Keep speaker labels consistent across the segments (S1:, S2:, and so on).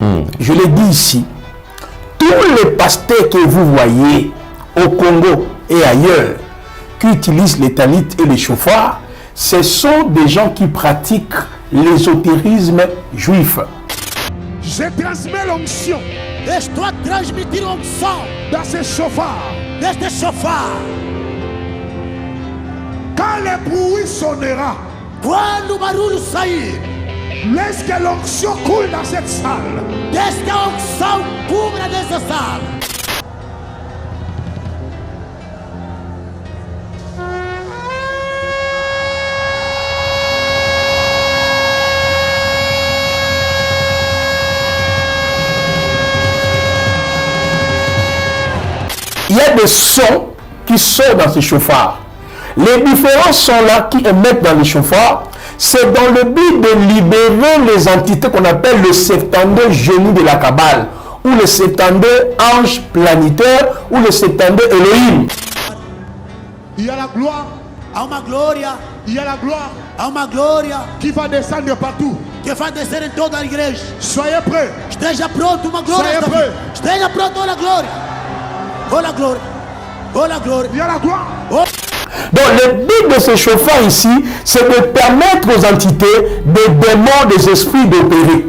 S1: Je l'ai dit ici, tous les pasteurs que vous voyez au Congo et ailleurs qui utilisent les talit et les chauffards, ce sont des gens qui pratiquent l'ésotérisme juif.
S2: Je transmets l'onction.
S3: Je dois transmettre l'onction
S2: dans ces chauffards.
S3: Dans ces chauffards.
S2: Quand le bruit sonnera,
S3: quando barulho sair,
S2: laisse que l'onction coule dans cette salle.
S3: Deixe que a unção cubra nessa sala.
S1: Il y a des sons qui sortent dans ces chauffards. Les différents sons là qui émettent dans les chauffards, c'est dans le but de libérer les entités qu'on appelle le 72 génies de la Kabbale, ou le 72 anges planétaires, ou le 72 Elohim.
S2: Il y a la gloire.
S3: Há uma glória.
S2: Il y a la gloire.
S3: Há uma glória
S2: qui va descendre partout.
S3: Que vai descer em toda a igreja.
S2: Soyez prêts.
S3: Esteja pronto, uma glória.
S2: Soyez prêts.
S3: Esteja pronto, olha a glória. Olha a glória. Olha a glória.
S2: Il y a la gloire.
S1: Donc le but de ce chauffard ici, c'est de permettre aux entités, des démons, des esprits d'opérer.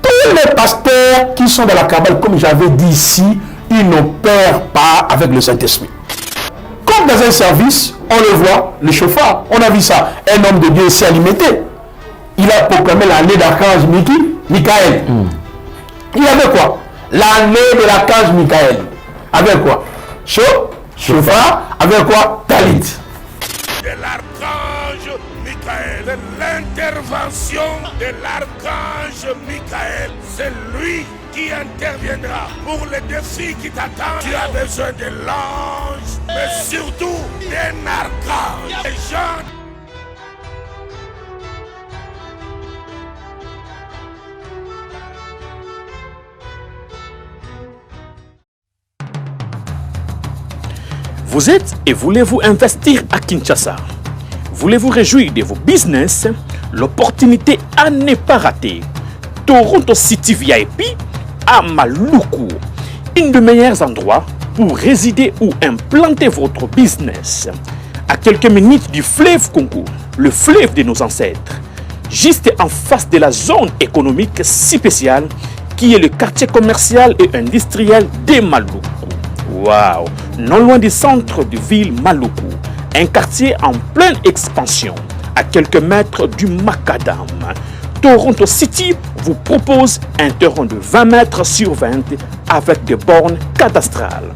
S1: Tous les pasteurs qui sont dans la Kabbale, comme j'avais dit ici, ils n'opèrent pas avec le Saint-Esprit. Comme dans un service, on le voit, le chauffard, on a vu ça. Un homme de Dieu s'est alimenté. Il a proclamé l'année d'archange Michael. Il avait quoi? L'année de l'archange Michael. Avec quoi? Chauffard, avec quoi? Talit.
S4: De l'archange Michael, de l'intervention de l'archange Michael, c'est lui qui interviendra pour les défis qui t'attendent. Tu as besoin de l'ange, mais surtout d'un archange. Les gens.
S5: Vous êtes et voulez-vous investir à Kinshasa? Voulez-vous réjouir de vos business? L'opportunité à ne pas rater. Toronto City VIP à Maluku, un des meilleurs endroits pour résider ou implanter votre business. À quelques minutes du fleuve Congo, le fleuve de nos ancêtres, juste en face de la zone économique si spéciale qui est le quartier commercial et industriel de Maluku. Waouh! Non loin du centre de ville Maluku, un quartier en pleine expansion, à quelques mètres du Macadam. Toronto City vous propose un terrain de 20 mètres sur 20 avec des bornes cadastrales.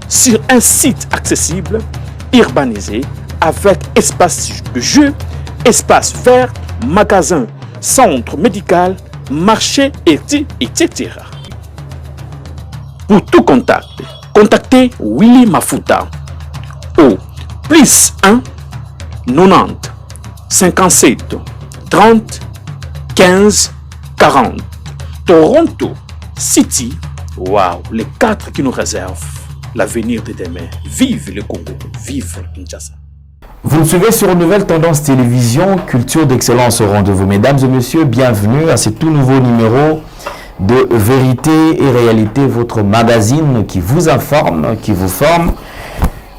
S5: Sur un site accessible, urbanisé, avec espace de jeu, espace vert, magasin, centre médical, marché, etc. Pour tout contact, contactez Willy Mafuta au plus 1 90 57 30 15 40. Toronto City, waouh, les 4 qui nous réservent l'avenir de demain. Vive le Congo, vive Kinshasa.
S6: Vous nous suivez sur Nouvelle Tendance Télévision, Culture d'Excellence au rendez-vous. Mesdames et messieurs, bienvenue à ce tout nouveau numéro de Vérité et Réalité, votre magazine qui vous informe, qui vous forme.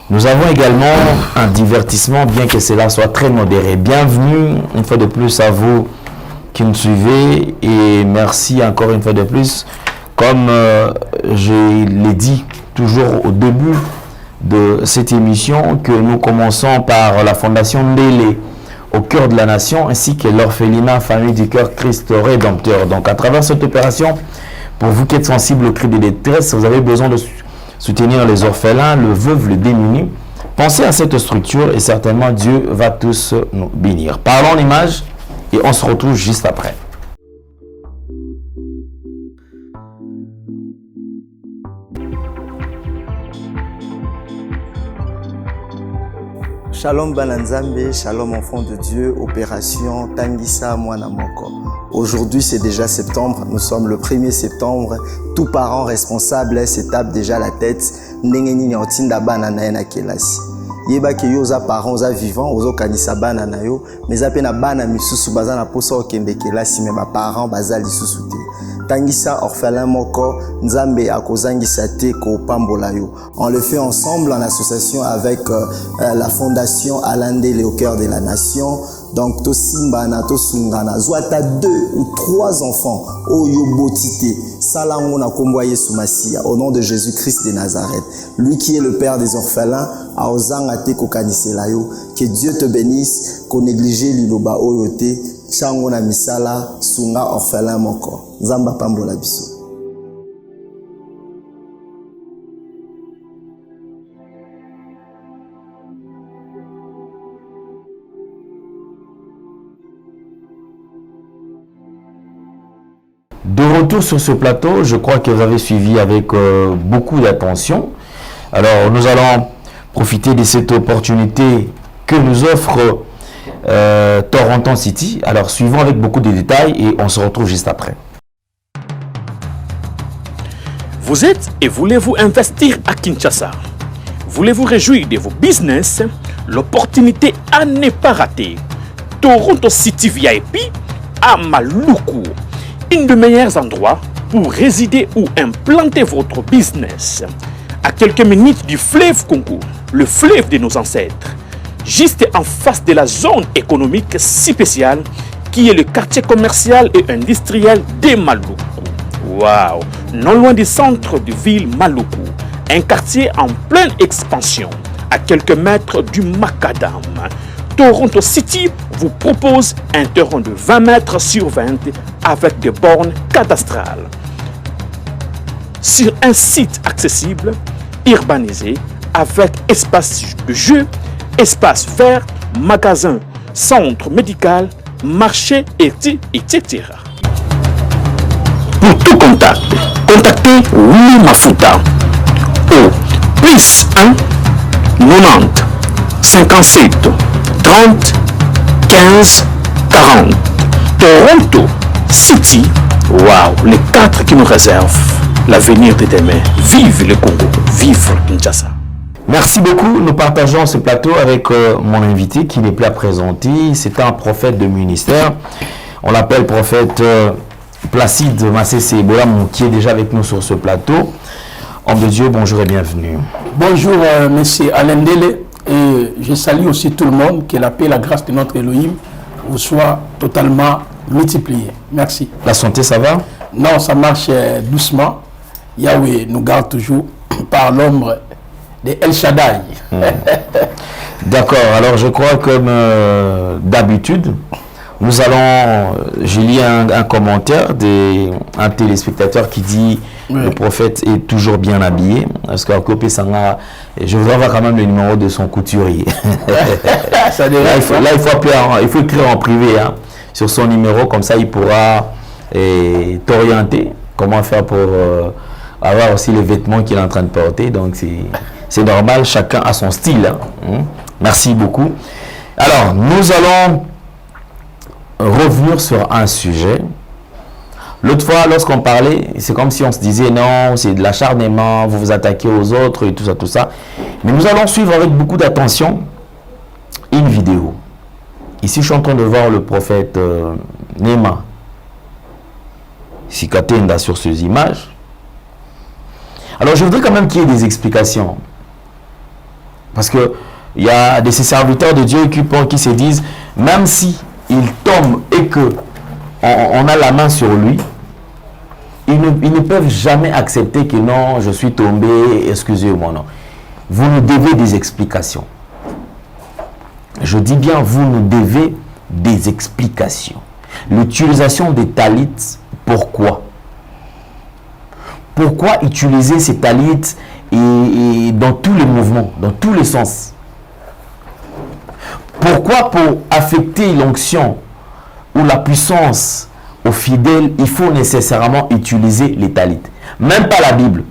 S6: Nous avons également un divertissement, bien que cela soit très modéré. Bienvenue une fois de plus à vous qui nous suivez et merci encore une fois de plus. Comme je l'ai dit toujours au début de cette émission, que nous commençons par la Fondation Ndélé au cœur de la nation, ainsi que l'orphelinat Famille du Cœur Christ Rédempteur. Donc à travers cette opération, pour vous qui êtes sensibles au cri de détresse, vous avez besoin de soutenir les orphelins, le veuve, le démuni, pensez à cette structure et certainement Dieu va tous nous bénir. Parlons l'image et on se retrouve juste après.
S7: Shalom Bananzambe, shalom enfant de Dieu, opération Tangisa Mwana Moko. Aujourd'hui c'est déjà septembre, nous sommes le 1er septembre, tout parent responsable se tape déjà la tête. Ndenge nini otinda bana na kelasi. yeba ke yo za parents za vivant ozo kanisa bana na yo mais za pe na bana misusu baza na posa okende kelasi mais ba parents baza lisusu te. Tangisa orphelin moko nzambe akozangisa te ko pambola yo. On le fait ensemble en association avec la fondation Alandele au cœur de la nation. Donc to simbana to sungana zwata 2 ou 3 enfants oyo botité salango na kombo Yesu Masia au nom de Jésus-Christ de Nazareth. Lui qui est le père des orphelins a ozanga te ko kanisela yo. Que Dieu te bénisse ko négliger liloba oyo te chango na misala sunga orphelin moko. Zamba pambola biso.
S6: De retour sur ce plateau, je crois que vous avez suivi avec beaucoup d'attention. Alors, nous allons profiter de cette opportunité que nous offre Toronto City. Alors, suivons avec beaucoup de détails et on se retrouve juste après.
S5: Vous êtes et voulez-vous investir à Kinshasa? Voulez-vous réjouir de vos business? L'opportunité à ne pas rater. Toronto City VIP à Maluku. Un des meilleurs endroits pour résider ou implanter votre business. À quelques minutes du fleuve Congo, le fleuve de nos ancêtres, juste en face de la zone économique si spéciale qui est le quartier commercial et industriel de Maluku. Waouh! Non loin du centre de ville Maluku, un quartier en pleine expansion, à quelques mètres du Macadam. Toronto City vous propose un terrain de 20 mètres sur 20 avec des bornes cadastrales. Sur un site accessible, urbanisé, avec espace de jeu, espace vert, magasin, centre médical, marché, etc. Pour tout contact, contactez Willy Mafuta au +1 90 57 30 15 40. Toronto City, waouh, les 4 qui nous réservent l'avenir de demain. Vive le Congo, vive Kinshasa.
S6: Merci beaucoup. Nous partageons ce plateau avec mon invité qui n'est plus à présenter. C'est un prophète de ministère. On l'appelle prophète Placide Massé Bolam, qui est déjà avec nous sur ce plateau. Homme de Dieu, bonjour et bienvenue.
S1: Bonjour, monsieur Alain Dele. Et je salue aussi tout le monde, que la paix et la grâce de notre Elohim vous soient totalement multipliées. Merci.
S6: La santé, ça va?
S1: Non, ça marche doucement. Yahweh nous garde toujours par l'ombre de El Shaddai.
S6: D'accord, alors je crois comme d'habitude, nous allons, j'ai lu un commentaire d'un téléspectateur qui dit le prophète est toujours bien habillé. Parce que je voudrais avoir quand même le numéro de son couturier. Il faut écrire en privé sur son numéro, comme ça il pourra t'orienter comment faire pour avoir aussi les vêtements qu'il est en train de porter. Donc c'est normal, chacun a son style. Merci beaucoup. Alors, nous allons revenir sur un sujet. L'autre fois, lorsqu'on parlait, c'est comme si on se disait non, c'est de l'acharnement, vous vous attaquez aux autres et tout ça. Mais nous allons suivre avec beaucoup d'attention une vidéo. Ici, je suis en train de voir le prophète Nema Sikatenda sur ces images. Alors, je voudrais quand même qu'il y ait des explications. Parce que il y a de ces serviteurs de Dieu qui se disent, même si il tombe et que on a la main sur lui, ils ne peuvent jamais accepter que non, je suis tombé, excusez-moi, non. Vous nous devez des explications. Je dis bien, vous nous devez des explications. L'utilisation des talits, pourquoi? Pourquoi utiliser ces talits et dans tous les mouvements, dans tous les sens? Pourquoi pour affecter l'onction ou la puissance aux fidèles, il faut nécessairement utiliser les talits? Même pas la Bible.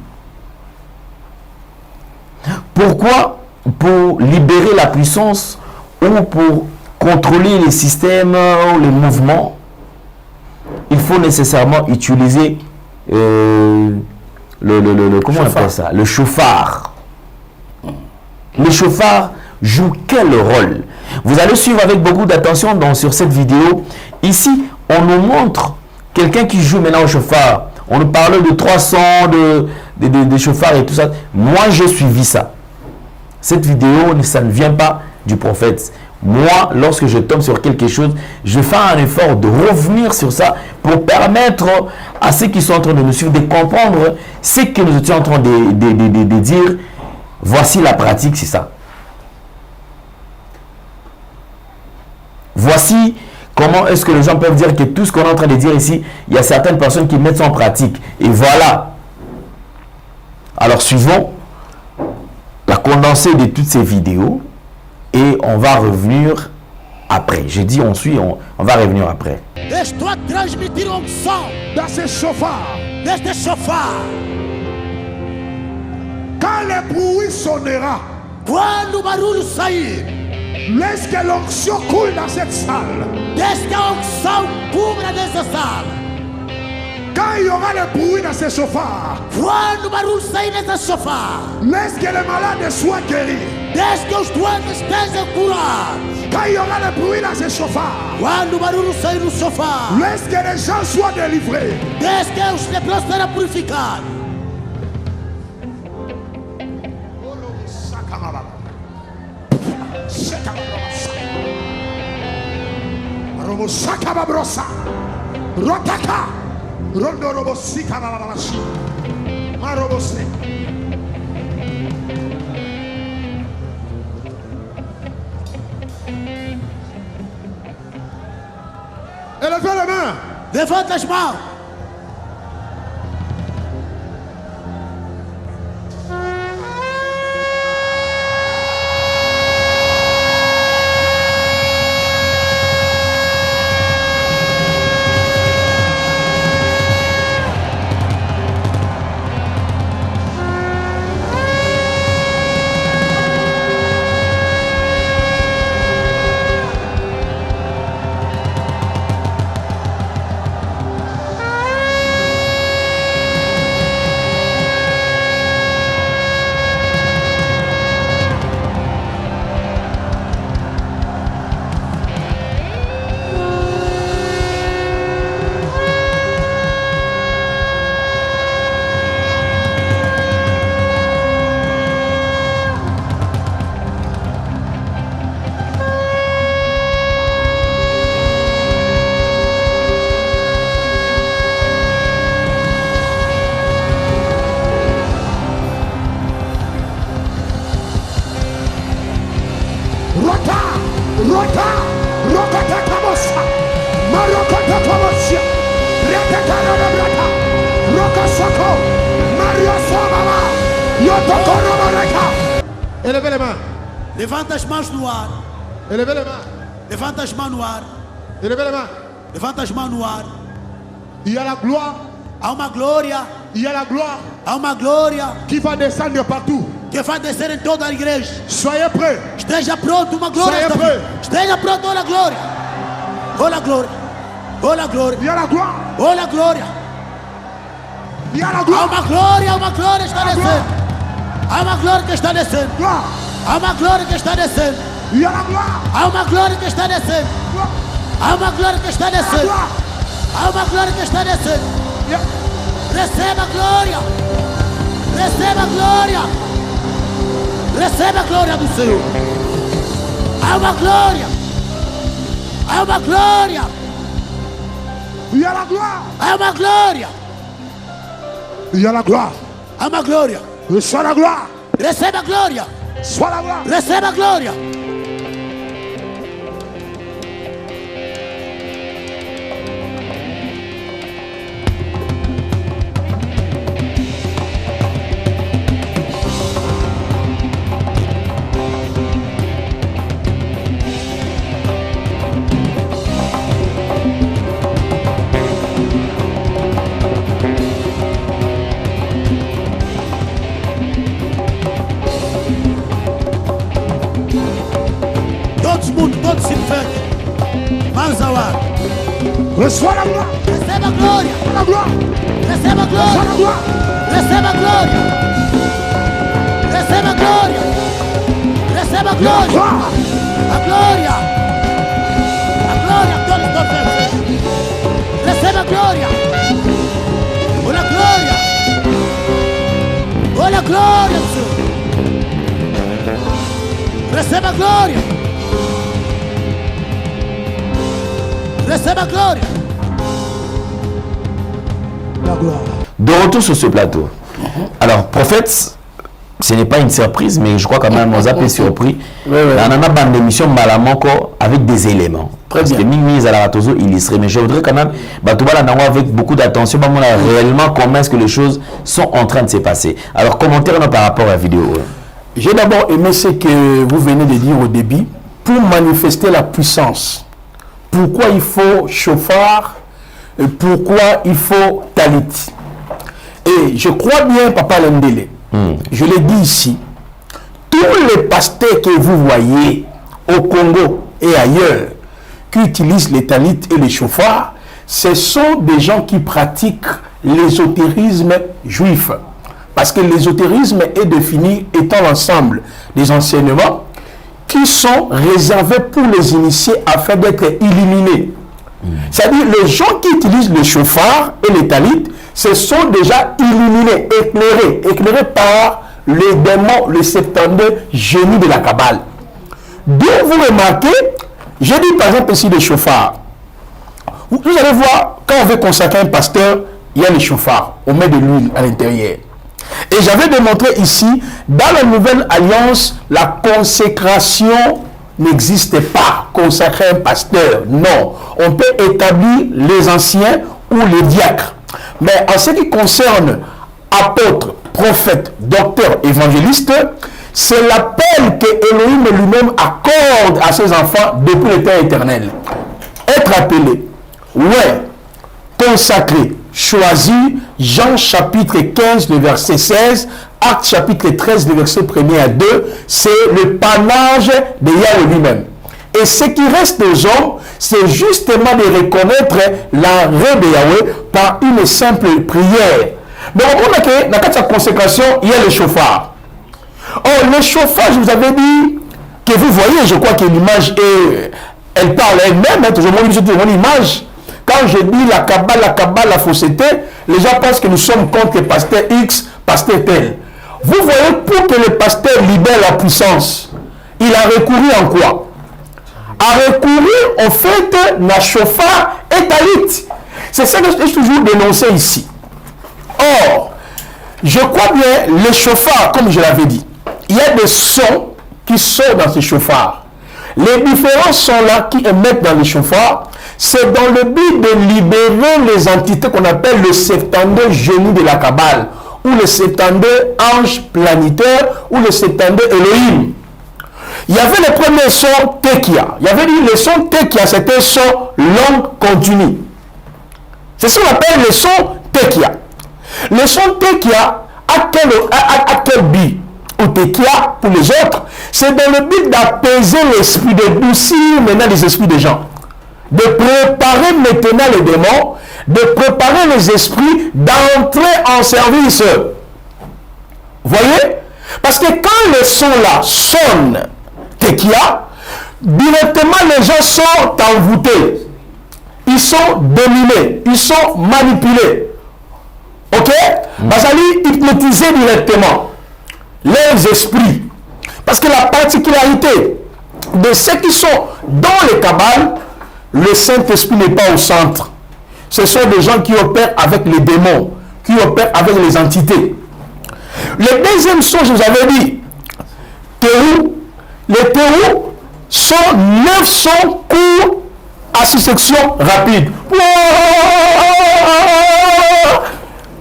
S6: Pourquoi pour libérer la puissance ou pour contrôler les systèmes ou les mouvements, il faut nécessairement utiliser comment on appelle ça? Le chauffard. Le chauffard joue quel rôle? Vous allez suivre avec beaucoup d'attention sur cette vidéo. Ici, on nous montre quelqu'un qui joue maintenant au chauffard. On nous parle de 300, de chauffards et tout ça. Moi, j'ai suivi ça. Cette vidéo, ça ne vient pas du prophète. Moi, lorsque je tombe sur quelque chose, je fais un effort de revenir sur ça pour permettre à ceux qui sont en train de nous suivre de comprendre ce que nous étions en train de dire. Voici la pratique, c'est ça. Voici comment est-ce que les gens peuvent dire que tout ce qu'on est en train de dire ici, il y a certaines personnes qui mettent ça en pratique. Et voilà. Alors, suivons la condensée de toutes ces vidéos et on va revenir après. J'ai dit on suit, on va revenir après.
S3: Estou a transmitir unção
S2: dans ce chauffard.
S3: deste chofar.
S2: Quand le bruit sonnera,
S3: Quando o barulho sair,
S2: laisse que l'onction coule dans cette salle.
S3: deixe que a unção cubra nessa sala.
S2: Quand il y aura le bruit dans ce chauffard,
S3: Quando o barulho sair nessa sofá,
S2: laisse que les malades soient guéris.
S3: deixe que os doentes estejam curados.
S2: Quand il y aura le bruit dans ce chauffard,
S3: Quando o barulho sair no sofá,
S2: laisse que les gens soient délivrés.
S3: deixe que os leprosos sejam purificados.
S2: Robosaka babrosa, rotaka, rondo robosika bababashi, marobose. Élevez les mains.
S3: Levanta as mãos.
S2: Élevez les mains.
S3: Levanta as mãos no ar.
S2: Élevez les mains.
S3: Levanta as mãos no ar.
S2: Élevez les mains.
S3: Levanta as mãos no ar.
S2: Il y a la gloire.
S3: Há uma glória.
S2: Il y a la gloire
S3: Há uma glória
S2: qui va descendre partout.
S3: que vai descer em toda a igreja.
S2: Soyez prêts.
S3: Esteja pronto, uma glória.
S2: Saia
S3: está
S2: prêt.
S3: vindo. Esteja pronto, olha a glória. Olha a glória. Olha a glória.
S2: Il y a la gloire.
S3: Olha a glória.
S2: Il y a la
S3: Há
S2: gloire.
S3: uma glória que está descendo. Há uma glória que está descendo.
S2: Gloire.
S3: Há uma glória que está descendo.
S2: Il y a la gloire.
S3: Há uma glória que está descendo.
S2: Gloire.
S3: Há uma glória que está descendo.
S2: Gloire.
S3: Há uma glória que está descendo.
S2: Il y a-
S3: Receba a glória. Receba a glória. Receba a glória do Senhor. Há uma glória. Há uma glória.
S2: Il y a la gloire.
S3: Há uma glória.
S2: Il y a la gloire.
S3: Há uma glória.
S2: Sois la gloire.
S3: Receba a glória.
S2: Sois la gloire.
S3: Receba a glória. Todos se infectem. Mãos ao ar.
S2: Reçois la gloire.
S3: Receba a glória.
S2: La gloire.
S3: Receba a
S2: Reçois
S3: glória.
S2: la gloire.
S3: Receba a glória. Receba a glória. Receba glória. A glória. A glória. Todo está feito. Receba glória. Olha a glória. Olha a glória, Senhor. Receba glória. Receba glória. La gloire.
S6: De retour sur ce plateau. Alors, prophète, ce n'est pas une surprise, mais je crois quand même on a été surpris. On a bande d'émission Malamoko avec des éléments.
S1: Très
S6: Parce
S1: bien.
S6: que Mimi Zalatozo illustré. Mais je voudrais quand même, avec beaucoup d'attention, réellement comment est-ce que les choses sont en train de se passer. Alors, commentaire par rapport à la vidéo.
S1: J'ai d'abord aimé ce que vous venez de dire au début. Pour manifester la puissance, pourquoi il faut chauffard, et pourquoi il faut talit. Et je crois bien, Papa Lendele, je l'ai dit ici, tous les pasteurs que vous voyez au Congo et ailleurs, qui utilisent les talits et les chauffards, ce sont des gens qui pratiquent l'ésotérisme juif. Parce que l'ésotérisme est défini étant l'ensemble des enseignements qui sont réservés pour les initiés afin d'être illuminés. C'est-à-dire les gens qui utilisent le chauffard et les talits, ce sont déjà illuminés, éclairés par les démons, les 72 génies de la Kabbale. Donc vous remarquez, j'ai dit par exemple ici le chauffard. Vous allez voir, quand on veut consacrer un pasteur, il y a le chauffard, on met de l'huile à l'intérieur. Et j'avais démontré ici, dans la nouvelle alliance, la consécration n'existe pas. Consacrer un pasteur, non. On peut établir les anciens ou les diacres. Mais en ce qui concerne apôtres, prophètes, docteurs, évangélistes, c'est l'appel que Elohim lui-même accorde à ses enfants depuis le temps éternel. Être appelé, ouais, consacré, choisi, Jean chapitre 15, le verset 16, Actes chapitre 13, le verset 1er à 2, c'est le panache de Yahweh lui-même. Et ce qui reste aux hommes, c'est justement de reconnaître l'arrêt de Yahweh par une simple prière. Mais on a que dans sa consécration, il y a le chauffard. Or, le chauffard, je vous avais dit, que vous voyez, je crois que l'image est, elle parle elle-même, hein, toujours mon image. Quand je dis la Kabbale, la fausseté, les gens pensent que nous sommes contre le pasteur X, pasteur tel. Vous voyez, pour que le pasteur libère la puissance, il a recouru en quoi? A recouru au fait la chauffard et talit. C'est ça que je toujours dénoncé ici. Or, je crois bien, les chauffards, comme je l'avais dit, il y a des sons qui sortent dans ces chauffards. Les différents sons-là qui émettent dans les chauffards, c'est dans le but de libérer les entités qu'on appelle le 72 génies de la Kabbale, ou le 72 anges planétaires, ou le 72 Elohim. Il y avait le premier son Tekia. Il y avait dit le son Tekia, c'était un son long continu. C'est ce qu'on appelle le son Tekia. Le son Tekia a quel but? Ou Tekia pour les autres, c'est dans le but d'apaiser l'esprit, de doucir maintenant les esprits des gens. De préparer maintenant les démons, de préparer les esprits d'entrer en service. Voyez? Parce que quand le son là sonne, Tekia, directement les gens sont envoûtés. Ils sont dominés, ils sont manipulés. Ok? Basali hypnotisés directement. Les esprits. Parce que la particularité de ceux qui sont dans les Kabbales, le Saint-Esprit n'est pas au centre. Ce sont des gens qui opèrent avec les démons, qui opèrent avec les entités. Le deuxième son, je vous avais dit, Théou. Les Théou sont 900 courts à succession rapide.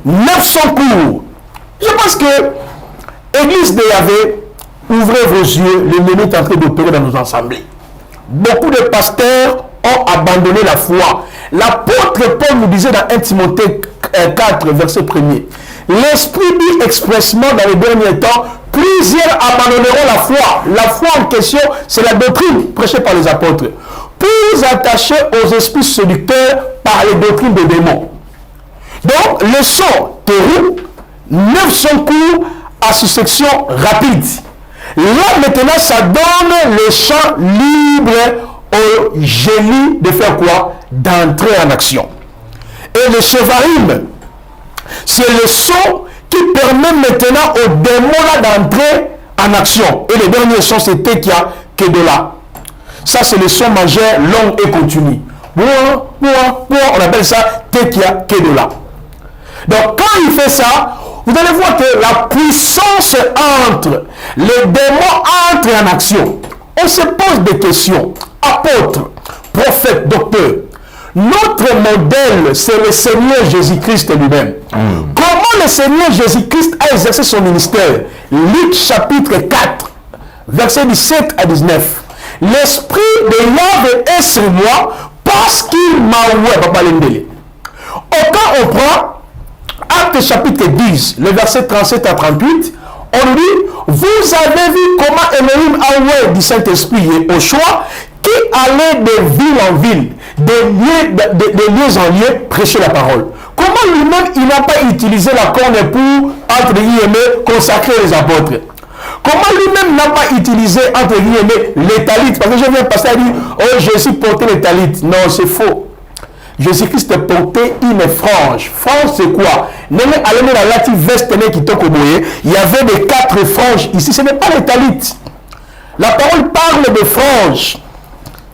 S1: 900 cours. Je pense que Église de Yahvé, ouvrez vos yeux, l'ennemi est en train d'opérer dans nos assemblées. Beaucoup de pasteurs ont abandonné la foi. L'apôtre Paul nous disait dans 1 Timothée 4, verset 1er, l'Esprit dit expressement dans les derniers temps, plusieurs abandonneront la foi. La foi en question, c'est la doctrine prêchée par les apôtres. Plus attachés aux esprits séducteurs par les doctrines des démons. Donc, le son Théou, 900 cours à succession rapide. Là, maintenant, ça donne le champ libre au génie de faire quoi? D'entrer en action. Et le Shevarim, c'est le son qui permet maintenant au démon d'entrer en action. Et le dernier son, c'est Tekia Kedola. Ça, c'est le son majeur long et continu. On appelle ça Tekia Kedola. Donc, quand il fait ça, vous allez voir que la puissance entre, les démons entrent en action. On se pose des questions. Apôtre, prophète, docteur. Notre modèle, c'est le Seigneur Jésus-Christ lui-même. Comment le Seigneur Jésus-Christ a exercé son ministère? Luc chapitre 4, versets 17 à 19. L'Esprit de Yahvé est sur moi parce qu'il m'a oué. Papa Lendele. Quand on prend Acte chapitre 10, le verset 37 à 38, on dit, vous avez vu comment Elohim a oué du Saint-Esprit et au choix qui allait de ville en ville, de lieu en lieu, prêcher la parole. Comment lui-même, il n'a pas utilisé la corne pour, entre guillemets, consacrer les apôtres? Comment lui-même n'a pas utilisé, entre guillemets, les talites? Parce que je viens de passer à dire, oh, Jésus portait les talites. Non, c'est faux. Jésus-Christ portait une frange. Frange, c'est quoi? Il y avait des 4 franges ici. Ce n'est pas les talites. La parole parle de franges.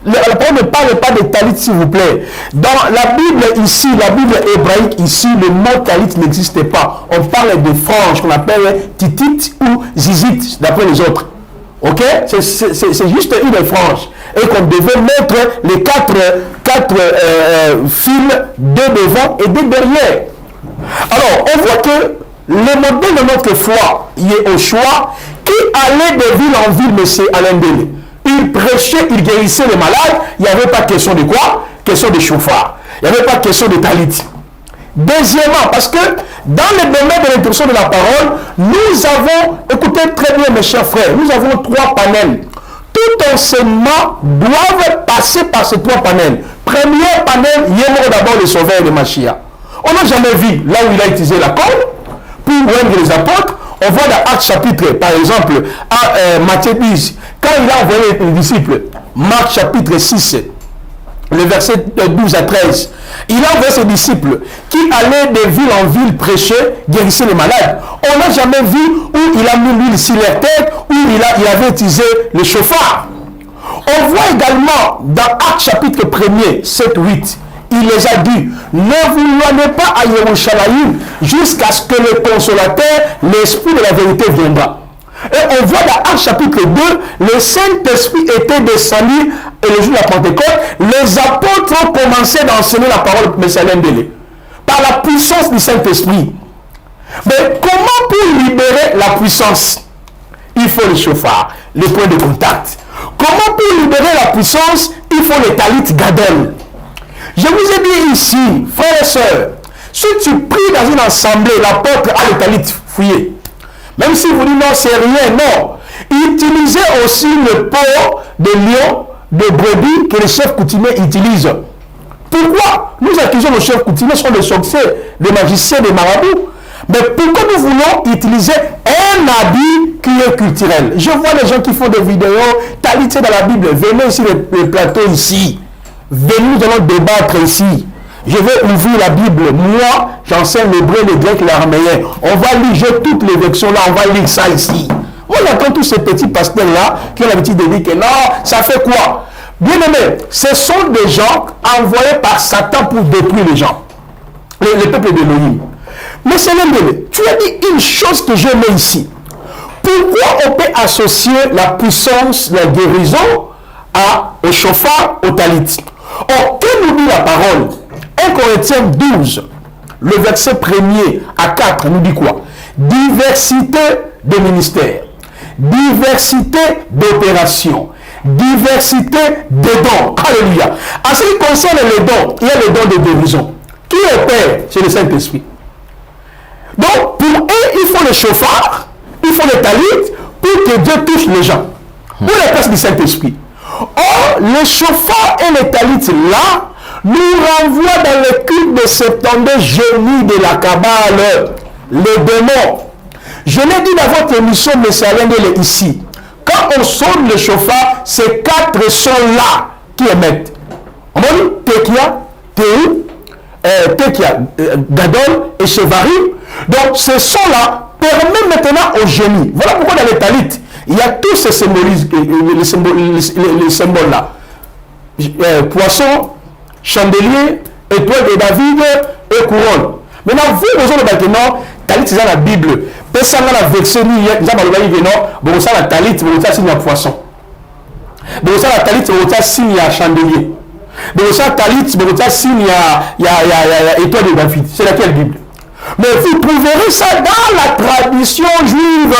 S1: La parole ne parle pas de talit, s'il vous plaît. Dans la Bible ici, la Bible hébraïque ici, le mot talit n'existe pas. On parle de franges qu'on appelle titit ou zizit, d'après les autres. Ok? C'est juste une frange. Et qu'on devait mettre les 4 fils, 2 devant et 2 derrière. Alors, on voit que le modèle de notre foi, il est au choix, qui allait de ville en ville, monsieur Alain Dele. Il prêchait, il guérissait les malades. Il n'y avait pas question de quoi? Question de chauffard. Il n'y avait pas question de talit. Deuxièmement, parce que dans le domaine de l'instruction de la parole, nous avons, écoutez très bien mes chers frères, nous avons 3 panels. Tout enseignement doit passer par ces 3 panels. Premier panel, Yémor d'abord le sauveur de Machia. On n'a jamais vu là où il a utilisé la corde pour oindre les apôtres. On voit dans Actes chapitre, par exemple, à Matthieu 10, quand il a envoyé les disciples, Marc chapitre 6, le verset 12 à 13, il a envoyé ses disciples qui allaient de ville en ville prêcher, guérissaient les malades. On n'a jamais vu où il a mis l'huile sur leur tête, où il avait utilisé le chauffard. On voit également dans Actes chapitre 1er, 7-8, il les a dit, ne vous loignez pas à Yerushalayim jusqu'à ce que le consolateur, l'esprit de la vérité viendra. Et on voit dans Actes chapitre 2, le Saint-Esprit était descendu et le jour de la Pentecôte, les apôtres ont commencé d'enseigner la parole de Messiaen Dele par la puissance du Saint-Esprit. Mais comment pour libérer la puissance? Il faut le chauffard, les points de contact. Comment pour libérer la puissance? Il faut les talit gadol. Je vous ai dit ici, frères et sœurs, si tu pries dans une assemblée, l'apôtre a le talit fouillé. Même si vous dites non, c'est rien, non. Utilisez aussi le pot de lion, de brebis que les chefs coutumiers utilisent. Pourquoi? Nous accusons les chefs coutumiers sont des sorciers, des magiciens, des marabouts. Mais pourquoi nous voulons utiliser un habit qui est culturel? Je vois les gens qui font des vidéos, talité dans la Bible, venez ici le plateau ici. Venez, nous allons débattre ici. Je vais ouvrir la Bible. Moi, j'enseigne l'hébreu, le grec, l'araméen. On va lire toutes les versions là, on va lire ça ici. Moi, j'entends tous ces petits pasteurs-là qui ont l'habitude de dire que non, ça fait quoi? Bien aimé, ce sont des gens envoyés par Satan pour détruire les gens. Les peuples d'Élohim. Mais c'est l'un tu as dit une chose que je mets ici. Pourquoi on peut associer la puissance, la guérison au chauffard, au talit? Or, que nous dit la parole? 1 Corinthiens 12, le verset 1er à 4, nous dit quoi? Diversité de ministères, diversité d'opérations, diversité de dons. Alléluia. En ce qui concerne les dons, il y a les dons de guérison. Qui opère? C'est le Saint-Esprit. Donc, pour eux, il faut le chauffard, il faut le talit pour que Dieu touche les gens. Pour la place du Saint-Esprit. Or, le chauffard et le talit là, nous renvoie dans le culte de 72 génies de la Kabbale, les démons. Je l'ai dit dans votre émission, M. Alain Dele ici. quand on sonne le chauffard, ces 4 sons-là qui émettent. On va dire Tekia, Théou, Tekia, Gadol et Chevarim. Donc ces sons-là permettent maintenant au génie. Voilà pourquoi dans les Talit, il y a tous ces les symboles-là. Poisson, chandelier, étoile de David et couronne. Maintenant, vous, vous avez maintenant, Talit, c'est dans la Bible. Personne n'a la verset, ni il y a bon, ça la Talit, c'est signe à poisson. Bon, ça la Talit, c'est signe à chandelier. Bon, ça Talit, c'est signe à étoile de David. C'est laquelle Bible? Mais vous trouverez ça dans la tradition juive.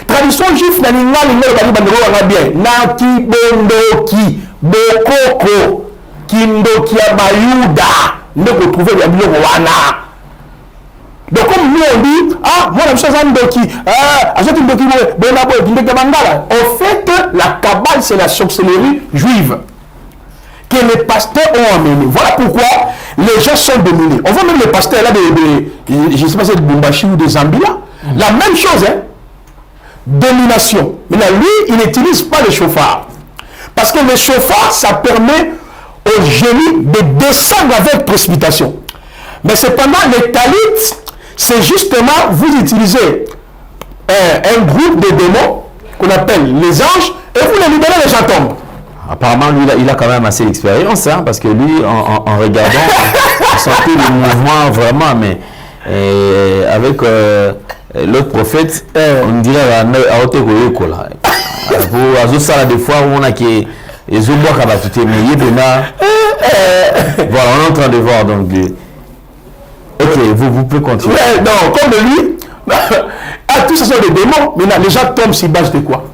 S1: Tradition juive, Naki Bondoki, Bokoko, Kindokia Bayuda. Ne vous trouvez les millions wana. Donc comme nous on dit, ah, moi la chose Ndoki, en fait, la Kabbale c'est la sorcellerie juive que les pasteurs ont amené. Voilà pourquoi les gens sont dominés. On voit même les pasteurs là, je ne sais pas si c'est de Bumbashi ou de Zambie là, la même chose, hein. Domination. Mais là, lui, il n'utilise pas le chauffard. Parce que le chauffard, ça permet au génie de descendre avec précipitation. Mais cependant, les Talit, c'est justement, vous utilisez un groupe de démons qu'on appelle les anges, et vous les libérez, les gens tombent.
S6: Apparemment, lui, il a quand même assez d'expérience, hein, parce que lui, en regardant, il sentait le mouvement vraiment, mais avec l'autre prophète, on dirait à Otegoyoko, là. Pour Azoussala, des fois, où on a qui les autres bois qui tout mais il y a voilà, on est en train de voir, donc. Ok, vous pouvez continuer.
S1: Ouais, non, comme lui, à tous ces sont des démons, mais là, les gens tombent sur base de quoi?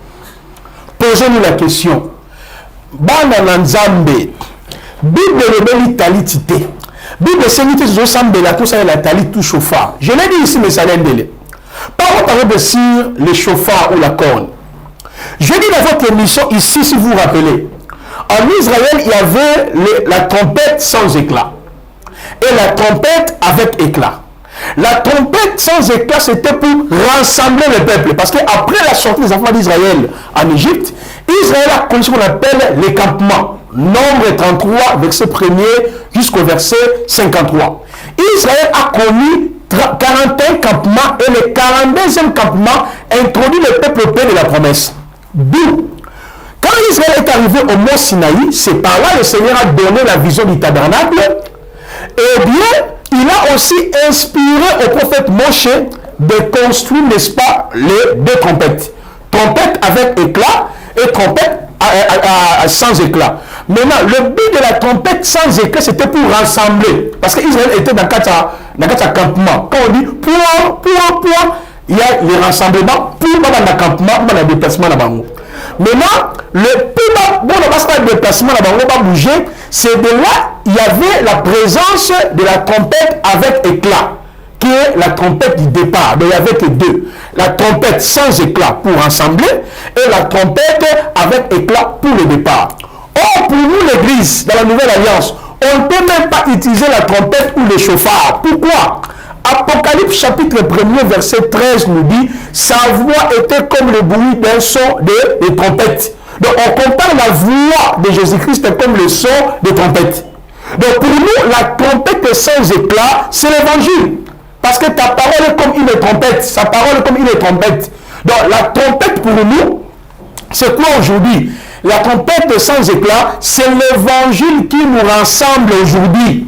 S1: Posez-nous la question. Bana Nzambe, Bible rebelle talitité. Bible sénité sur Sambe, la tout ça, la talit tout chauffard. Je l'ai dit ici, mais ça l'est. Pas parler de cire, le chauffard ou la corne. Je dis dans votre émission ici, si vous vous rappelez, en Israël, il y avait la trompette sans éclat. Et la trompette avec éclat. La trompette sans éclat, c'était pour rassembler le peuple. Parce qu'après la sortie des enfants d'Israël en Égypte, Israël a connu ce qu'on appelle les campements. Nombre 33, verset 1er jusqu'au verset 53. Israël a connu 41 campements et le 42e campement introduit le peuple au pays de la promesse. D'où, quand Israël est arrivé au mont Sinaï, c'est par là que le Seigneur a donné la vision du tabernacle. Et bien, il a aussi inspiré au prophète Moshe de construire, n'est-ce pas, les 2 trompettes. Trompette avec éclat et trompette sans éclat. Maintenant, le but de la trompette sans éclat, c'était pour rassembler. Parce qu'Israël était dans quatre campements. Quand on dit point, il y a les rassemblements, pour dans le campement, dans le déplacement là-bas. Maintenant, le déplacement là-bas, on va bouger. C'est de là, il y avait la présence de la trompette avec éclat, qui est la trompette du départ. Donc il y avait que 2. La trompette sans éclat pour rassembler et la trompette avec éclat pour le départ. Or, pour nous, l'Église, dans la Nouvelle Alliance, on ne peut même pas utiliser la trompette ou le chauffard. Pourquoi? Apocalypse chapitre 1er, verset 13 nous dit « Sa voix était comme le bruit d'un son de trompette ». Donc, on compare la voix de Jésus-Christ comme le son de trompette. Donc, pour nous, la trompette sans éclat, c'est l'évangile. Parce que ta parole est comme une trompette. Sa parole est comme une trompette. Donc, la trompette pour nous, c'est quoi aujourd'hui? La trompette sans éclat, c'est l'évangile qui nous rassemble aujourd'hui.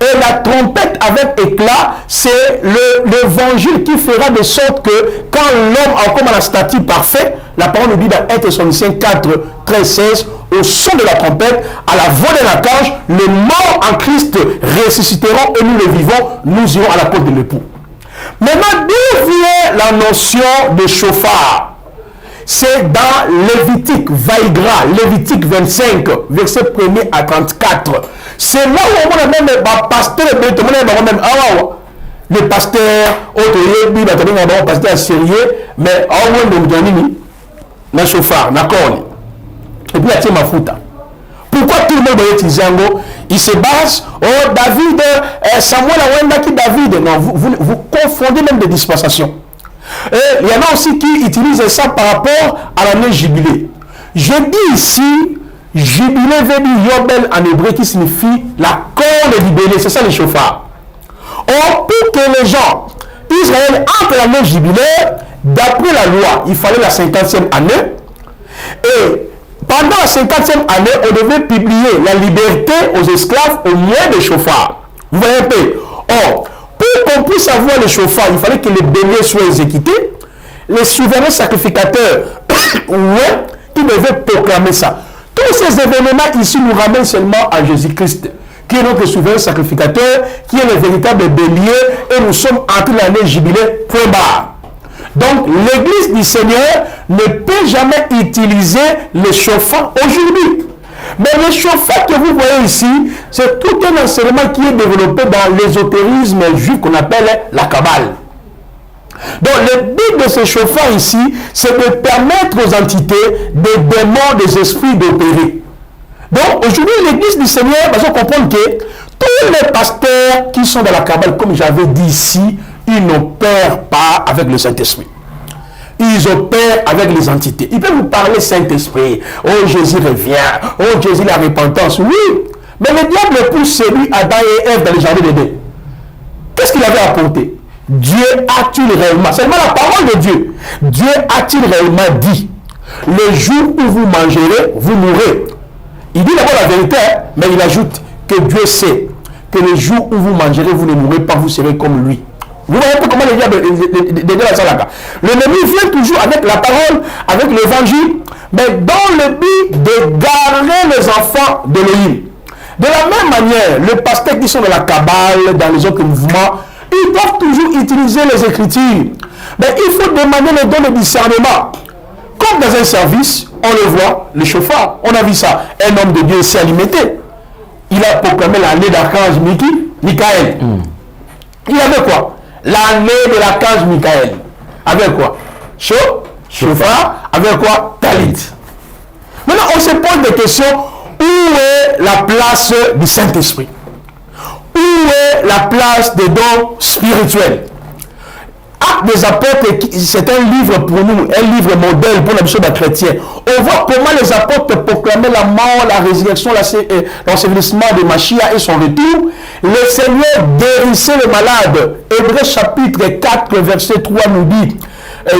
S1: Et la trompette avec éclat, c'est l'évangile qui fera de sorte que quand l'homme a comme la statue parfaite, la parole nous dit dans 1 Thessaloniciens 4, 13, 16, au son de la trompette, à la voix de l'archange, les morts en Christ ressusciteront et nous les vivons, nous irons à la porte de l'époux. Maintenant, d'où vient la notion de chauffard? C'est dans Lévitique, Vaïgra, Lévitique 25, verset 1er à 34. C'est là où on a même les pasteurs, les pasteurs, autres, pasteurs sérieux, mais on a chauffard, d'accord. Et puis il y a Mafuta. Pourquoi tout le monde doit utiliser un mot? Il se base, oh David, Samuel a qui David. Non, vous confondez même des dispensations. Et il y en a aussi qui utilisent ça par rapport à l'année jubilé. Je dis ici, jubilé veut dire Yobel en hébreu qui signifie la corne libellée. C'est ça les chauffards. Or, pour que les gens, Israël, entre l'année jubilé, d'après la loi, il fallait la 50e année. Et pendant la 50e année, on devait publier la liberté aux esclaves au moyen des chauffards. Vous voyez un peu. Or, pour qu'on puisse avoir les chauffards, il fallait que les béliers soient exécutés. Les souverains sacrificateurs, ouais, qui devaient proclamer ça. Tous ces événements ici nous ramènent seulement à Jésus-Christ, qui est notre souverain sacrificateur, qui est le véritable bélier, et nous sommes entre l'année jubilé, point barre. Donc, l'église du Seigneur ne peut jamais utiliser les chauffards aujourd'hui. Mais les chauffards que vous voyez ici, c'est tout un enseignement qui est développé dans l'ésotérisme juif qu'on appelle la Kabbale. Donc, le but de ces chauffards ici, c'est de permettre aux entités, des démons, des esprits d'opérer. Donc, aujourd'hui, l'église du Seigneur, il faut comprendre que tous les pasteurs qui sont dans la Kabbale, comme j'avais dit ici, ils n'opèrent pas avec le Saint-Esprit. Ils opèrent avec les entités. Ils peuvent vous parler Saint-Esprit. Oh, Jésus revient. Oh, Jésus la repentance. Oui. Mais le diable pousse celui Adam et Ève dans les jardins d'Éden. Qu'est-ce qu'il avait apporté? Dieu a-t-il réellement, seulement la parole de Dieu, Dieu a-t-il réellement dit, le jour où vous mangerez, vous mourrez. Il dit d'abord la vérité, mais il ajoute que Dieu sait que le jour où vous mangerez, vous ne mourrez pas, vous serez comme lui. Vous voyez un peu comment le diable la salaka. L'ennemi vient toujours avec la parole, avec l'évangile, mais dans le but d'égarer les enfants d'Élohim. De la même manière, les pasteurs qui sont dans la Kabbale, dans les autres mouvements, ils doivent toujours utiliser les Écritures. Mais il faut demander le don de discernement. Comme dans un service, on le voit, le chauffard, on a vu ça. Un homme de Dieu s'est alimenté. Il a proclamé l'année d'archange Michael. Il avait quoi? L'année de l'archange Michael. Avec quoi? Chauffard. Avec quoi? Talit. Maintenant, on se pose des questions. Où est la place du Saint-Esprit? Où est la place des dons spirituels? Actes des apôtres, c'est un livre pour nous, un livre modèle pour la mission des chrétiens. On voit comment les apôtres proclamaient la mort, la résurrection, l'ensevelissement de Machia et son retour. Le Seigneur guérissait les malades. Hébreux chapitre 4, verset 3 nous dit,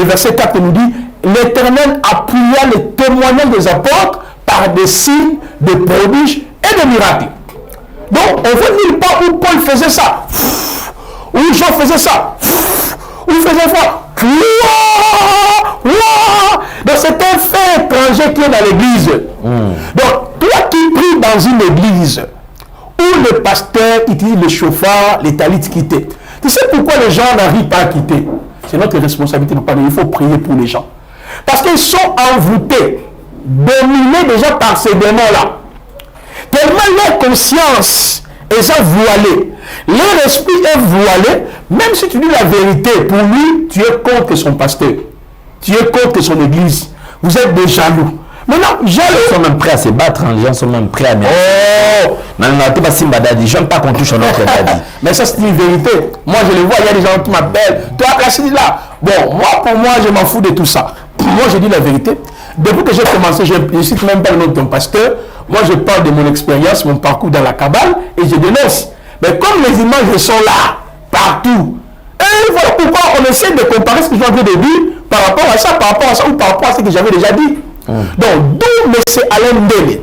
S1: verset 4 nous dit, l'Éternel appuya les témoignages des apôtres par des signes, des prodiges et des miracles. Donc, on voit nulle part où Paul faisait ça, où Jean faisait ça, où il faisait ça. Donc, c'est un fait étranger qui est dans l'église. Donc, toi qui pries dans une église où le pasteur utilise le chauffard, les talits quittés, tu sais pourquoi les gens n'arrivent pas à quitter? C'est notre responsabilité de parler. Il faut prier pour les gens. Parce qu'ils sont envoûtés, dominés déjà par ces démons-là. Tellement leur conscience est voilée, leur esprit est voilé, même si tu dis la vérité, pour lui, tu es contre son pasteur, tu es contre son église, vous êtes des jaloux. Maintenant,
S6: les gens sont même prêts à se battre, les gens sont même prêts à mettre. Oh! Non, tu vas Simbadadi, j'aime pas qu'on touche un autre daddy.
S1: Mais ça, c'est une vérité. Moi, je le vois, il y a des gens qui m'appellent, toi, là. Bon, pour moi, je m'en fous de tout ça. Moi, je dis la vérité. Depuis que j'ai commencé, je ne cite même pas le nom de ton pasteur. Moi, je parle de mon expérience, mon parcours dans la Kabbale, et je dénonce. Mais comme les images sont là, partout, et voilà pourquoi on essaie de comparer ce que j'ai dit au début par rapport à ça, ou par rapport à ce que j'avais déjà dit. Donc, d'où M. Alain Ndele?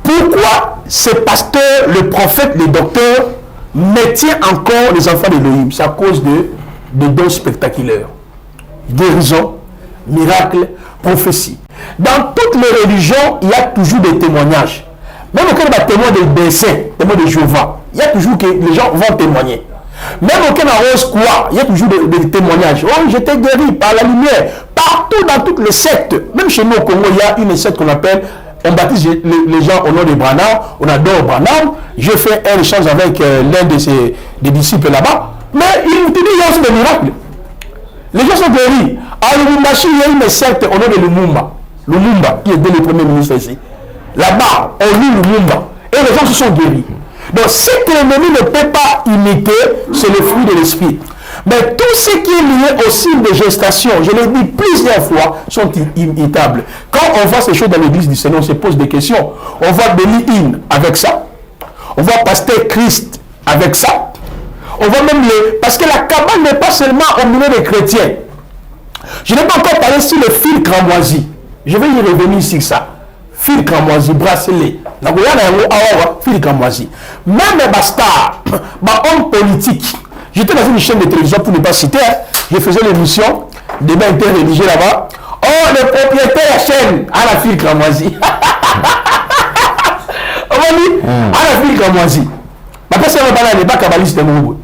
S1: Pourquoi ce pasteur, le prophète, le docteur, maintient encore les enfants d'Élohim? C'est à cause de dons spectaculaires. Guérison, miracle, prophétie. Dans toutes les religions, il y a toujours des témoignages. Même auquel il y a des témoins de dessin, témoins de Jéhovah, il y a toujours que les gens vont témoigner. Même auquel il rose quoi, il y a toujours des témoignages. Oh, j'étais guéri par la lumière. Partout dans toutes les sectes. Même chez nous au Congo, il y a une secte qu'on appelle, on baptise les gens au nom de Branham, on adore Branham. Je fais un échange avec l'un des disciples là-bas. Mais il dit qu'il y a aussi des miracles. Les gens sont guéris. À Lubumbashi, il y a une secte au nom de Lumumba. Lumumba, qui était le premier ministre ici. Là-bas, on lit Lumumba. Et les gens se sont guéris. Donc, ce que l'ennemi ne peut pas imiter, c'est le fruit de l'esprit. Mais tout ce qui est lié au signe de gestation, je l'ai dit plusieurs fois, sont imitables. Quand on voit ces choses dans l'église du Seigneur, on se pose des questions. On voit Benny Hinn avec ça. On voit Pasteur Christ avec ça. On voit même les... Parce que la cabale n'est pas seulement au milieu des chrétiens. Je n'ai pas encore parlé sur le fil cramoisi. Je vais y revenir sur ça. Fil cramoisi, bracelet. Fil cramoisi. Même les bastards, homme politique. J'étais dans une chaîne de télévision pour ne pas citer. Je faisais l'émission, débat interreligieux là-bas. Oh, le propriétaire de la chaîne à la fil cramoisi. On va dire à la fil cramoisi. Ma personne ne parle pas kabbaliste de mon.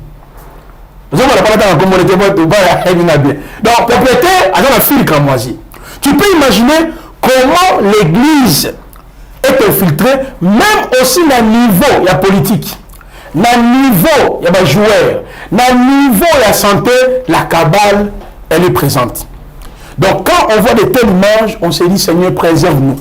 S1: Nous avons parlé dans la communauté. Donc, propriétaire à la fil cramoisi. Tu peux imaginer comment l'église est infiltrée, même aussi dans le niveau de la politique. Dans le niveau, il y a des joueurs. Dans le niveau de la santé, la cabale, elle est présente. Donc, quand on voit de telles images, on se dit, Seigneur, préserve-nous.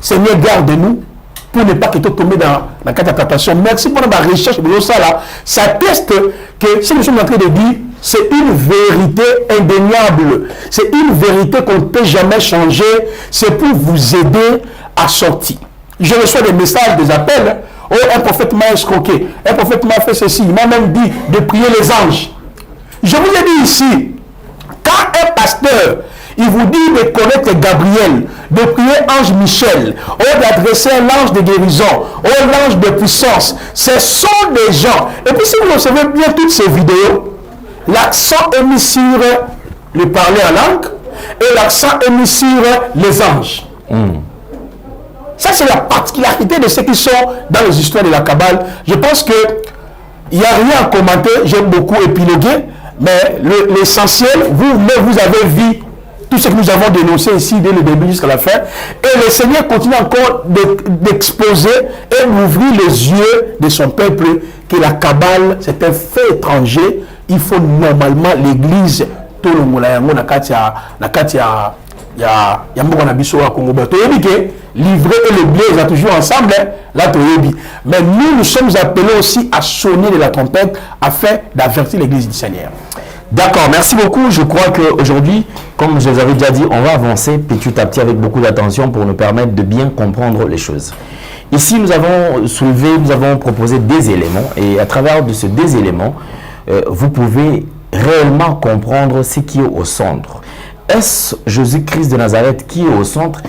S1: Seigneur, garde-nous pour ne pas que tout tombe dans la catastrophe. Merci pour la recherche de ça là. Ça atteste que ce que nous sommes en train de dire, c'est une vérité indéniable. C'est une vérité qu'on ne peut jamais changer. C'est pour vous aider à sortir. Je reçois des messages, des appels. Oh, un prophète m'a escroqué. Un prophète m'a fait ceci. Il m'a même dit de prier les anges. Je vous ai dit ici, quand un pasteur, il vous dit de connaître Gabriel, de prier ange Michel, ou d'adresser l'ange de guérison, ou l'ange de puissance, ce sont des gens. Et puis si vous recevez bien toutes ces vidéos, l'accent est mis sur le parler en langue, et l'accent est mis sur les anges. Ça, c'est la particularité de ceux qui sont dans les histoires de la Kabbale. Je pense qu'il n'y a rien à commenter. J'aime beaucoup épiloguer. Mais l'essentiel, vous avez vu tout ce que nous avons dénoncé ici dès le début jusqu'à la fin. Et le Seigneur continue encore d'exposer et d'ouvrir les yeux de son peuple que la Kabbale, c'est un fait étranger. Il faut normalement l'Église, tout le monde, livrer et le blé, ils ont toujours ensemble, là, mais nous sommes appelés aussi à sonner de la trompette afin d'avertir l'église du Seigneur.
S6: D'accord, merci beaucoup. Je crois qu'aujourd'hui, comme je vous avais déjà dit, on va avancer petit à petit avec beaucoup d'attention pour nous permettre de bien comprendre les choses. Ici, nous avons soulevé, nous avons proposé des éléments et à travers de ces deux éléments, vous pouvez réellement comprendre ce qui est au centre. Est-ce Jésus-Christ de Nazareth qui est au centre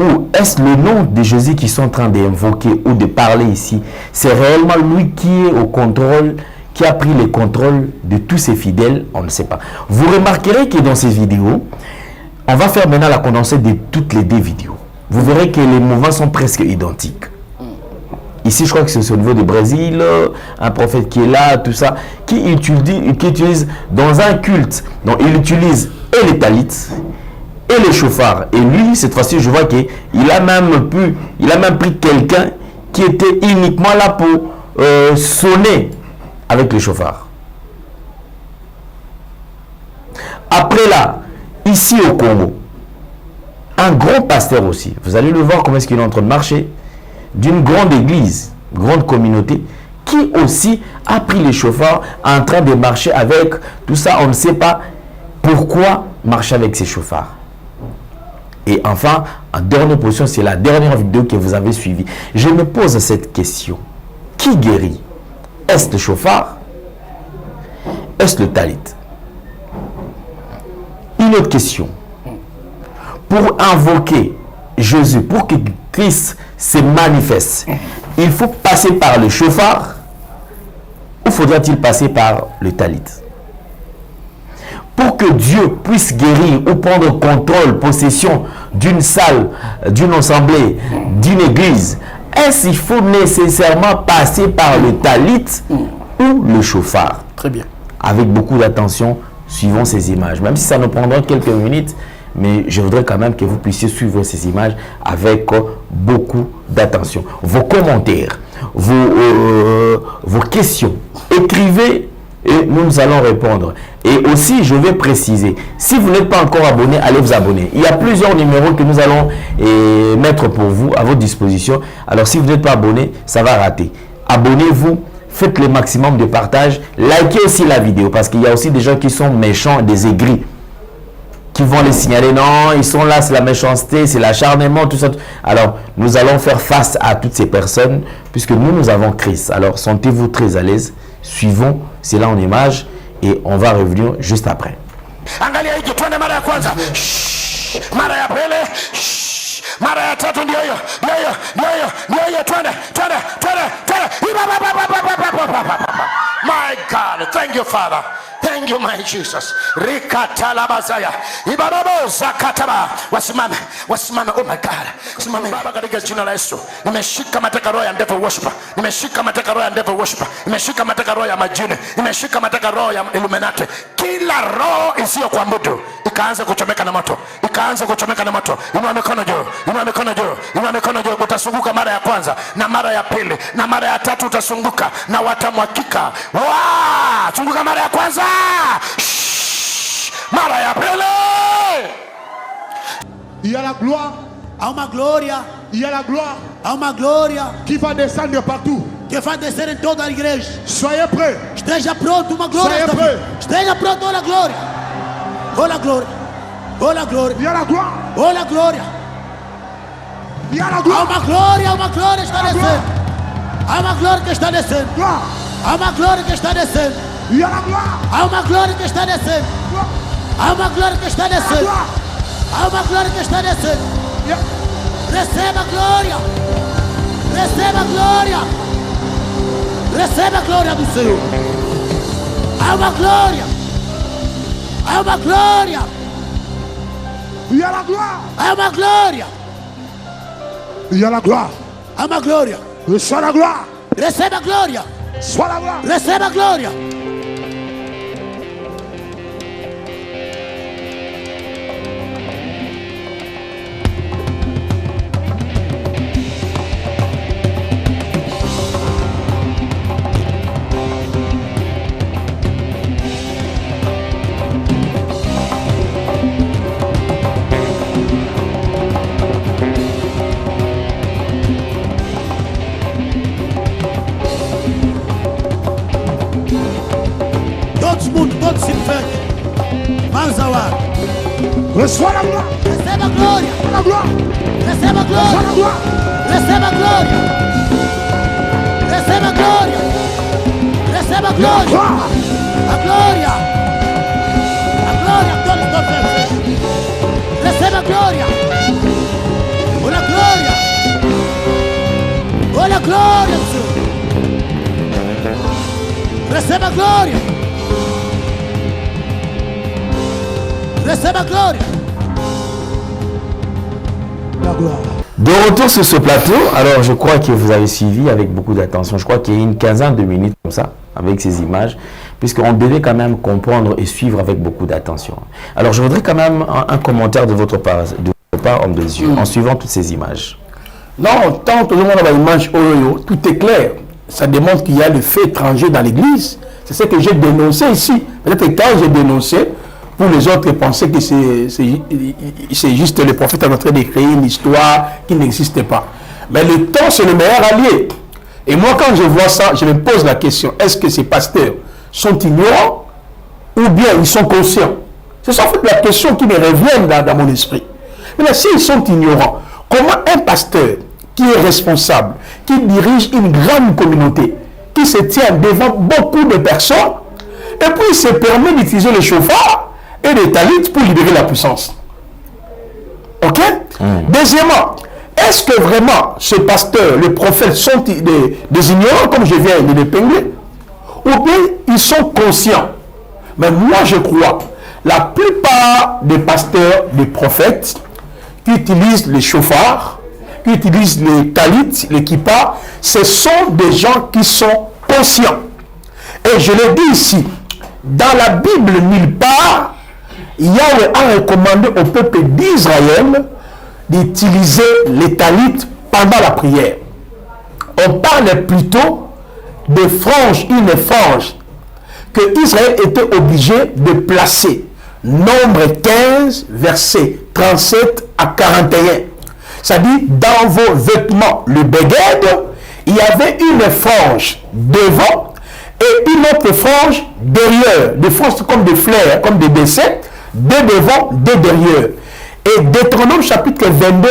S6: ou est-ce le nom de Jésus qu'ils sont en train d'invoquer ou de parler ici? C'est réellement lui qui est au contrôle, qui a pris le contrôle de tous ses fidèles? On ne sait pas. Vous remarquerez que dans ces vidéos, on va faire maintenant la condensée de toutes les deux vidéos. Vous verrez que les mouvements sont presque identiques. Ici, je crois que c'est au niveau du Brésil, un prophète qui est là, tout ça, qui utilise dans un culte, donc il utilise et les talits et les chauffards. Et lui, cette fois-ci, je vois qu'il a même pris quelqu'un qui était uniquement là pour sonner avec les chauffards. Après là, ici au Congo, un grand pasteur aussi, vous allez le voir comment est-ce qu'il est en train de marcher, d'une grande église, grande communauté, qui aussi a pris les chauffards en train de marcher avec tout ça. On ne sait pas pourquoi marcher avec ces chauffards. Et enfin, en dernière position, c'est la dernière vidéo que vous avez suivie. Je me pose cette question. Qui guérit? Est-ce le chauffard? Est-ce le talit? Une autre question. Pour invoquer Jésus, pour que Christ se manifeste, il faut passer par le chauffard ou faudra-t-il passer par le talit? Pour que Dieu puisse guérir ou prendre contrôle, possession d'une salle, d'une assemblée, d'une église, est-ce qu'il faut nécessairement passer par le talit ou le chauffard?
S1: Très bien.
S6: Avec beaucoup d'attention, suivons ces images. Même si ça nous prendra quelques minutes, mais je voudrais quand même que vous puissiez suivre ces images avec beaucoup d'attention. Vos commentaires, vos questions, écrivez et nous allons répondre. Et aussi, je vais préciser, si vous n'êtes pas encore abonné, allez vous abonner. Il y a plusieurs numéros que nous allons mettre pour vous à votre disposition. Alors, si vous n'êtes pas abonné, ça va rater. Abonnez-vous, faites le maximum de partage. Likez aussi la vidéo parce qu'il y a aussi des gens qui sont méchants et des aigris. Qui vont les signaler, non, ils sont là, c'est la méchanceté, c'est l'acharnement, tout ça. Alors, nous allons faire face à toutes ces personnes, puisque nous avons Christ. Alors, sentez-vous très à l'aise, suivons cela en image, et on va revenir juste après.
S4: Angalia hiki, twende mara ya kwanza. Mara ya pili. Mara ya tatu ndio hiyo. Twende. My God, thank you, Father. Thank you, my Jesus. Rikatalabazaya. Ibaroboza kataba. Wasimame. Oh my God. Simame Baba, katika jina la Yesu. Nimeshika mateka roho ya devil worshiper. Nimeshika mateka roho ya devil worshiper. Nimeshika mateka roho ya majini. Nimeshika mateka roho ya Illuminati. Kila roho isiyo kuabudu ikaanza kuchomeka na moto. Inua mikono juu. Utasunguka mara ya kwanza na mara ya pili na mara ya tatu utasunguka na watamwakika. Sunguka mara ya kwanza. Mara ya pili.
S2: Il y a la gloire.
S3: Há uma glória.
S2: Il y a la gloire
S3: Há uma glória
S2: qui va descendre partout.
S3: que vai descer em toda a igreja.
S2: Soyez prêts.
S3: Esteja pronto, uma glória.
S2: Soyez prêts.
S3: Esteja pronto, olha a glória. Olha a glória. Olha a glória.
S2: Il y a la gloire.
S3: Olha a glória.
S2: Il y a la
S3: Há
S2: gloire.
S3: uma glória está descendo. Há uma glória que está descendo.
S2: Gloire.
S3: Há uma glória que está descendo.
S2: Il y a la gloire.
S3: Há uma glória que está descendo. Há uma glória que está descendo. Há uma glória que está descendo. Receba a glória. Receba a glória. Receba a glória do Senhor. Há uma glória. Há uma glória.
S2: Il y a la gloire.
S3: Há uma glória.
S2: Il y a la gloire.
S3: Há uma glória.
S2: Sois la gloire.
S3: Receba a glória.
S2: Sois la gloire.
S3: Receba a glória. Todos se fechem. Mãos ao ar.
S2: Reçois la gloire.
S3: Receba a glória.
S2: La gloire.
S3: Receba a
S2: Sois la
S3: glória.
S2: gloire.
S3: Receba a glória. Receba a glória. Receba a glória.
S2: Gloire.
S3: A glória. A glória. Todos estão fechos. Receba a glória. Olha a glória. Olha a glória do Senhor. Receba a glória. Receba a glória.
S2: La gloire.
S6: De retour sur ce plateau, alors je crois que vous avez suivi avec beaucoup d'attention. Je crois qu'il y a une quinzaine de minutes comme ça, avec ces images, puisqu'on devait quand même comprendre et suivre avec beaucoup d'attention. Alors je voudrais quand même un commentaire de votre part, homme de Dieu, en suivant toutes ces images.
S1: Non, tant que le monde a une image, tout est clair. Ça démontre qu'il y a le fait étranger dans l'église. C'est ce que j'ai dénoncé ici. Peut-être que quand j'ai dénoncé, pour les autres pensaient que c'est juste le prophète en train de créer une histoire qui n'existe pas. Mais le temps, c'est le meilleur allié. Et moi, quand je vois ça, je me pose la question, est-ce que ces pasteurs sont ignorants ou bien ils sont conscients? C'est ça en fait la question qui me revient dans mon esprit. Mais s'ils sont ignorants, comment un pasteur qui est responsable, qui dirige une grande communauté, qui se tient devant beaucoup de personnes, et puis il se permet d'utiliser le chauffard et les talits pour libérer la puissance? Ok? Deuxièmement, est-ce que vraiment ce pasteur, les prophètes sont des ignorants comme je viens de l'épingler? Ou bien ils sont conscients? Mais moi je crois, la plupart des pasteurs, des prophètes, qui utilisent les chauffards, qui utilisent les talits, les kippas, ce sont des gens qui sont conscients. Et je le dis ici, dans la Bible, nulle part, Yahweh a recommandé au peuple d'Israël d'utiliser les talits pendant la prière. On parle plutôt de franges, une frange que Israël était obligé de placer. Nombre 15, verset 37 à 41. Ça dit, dans vos vêtements, le beged, il y avait une frange devant et une autre frange derrière. Des franges comme des fleurs, comme des dessins, deux devant, deux derrière. Et Deutéronome chapitre 22,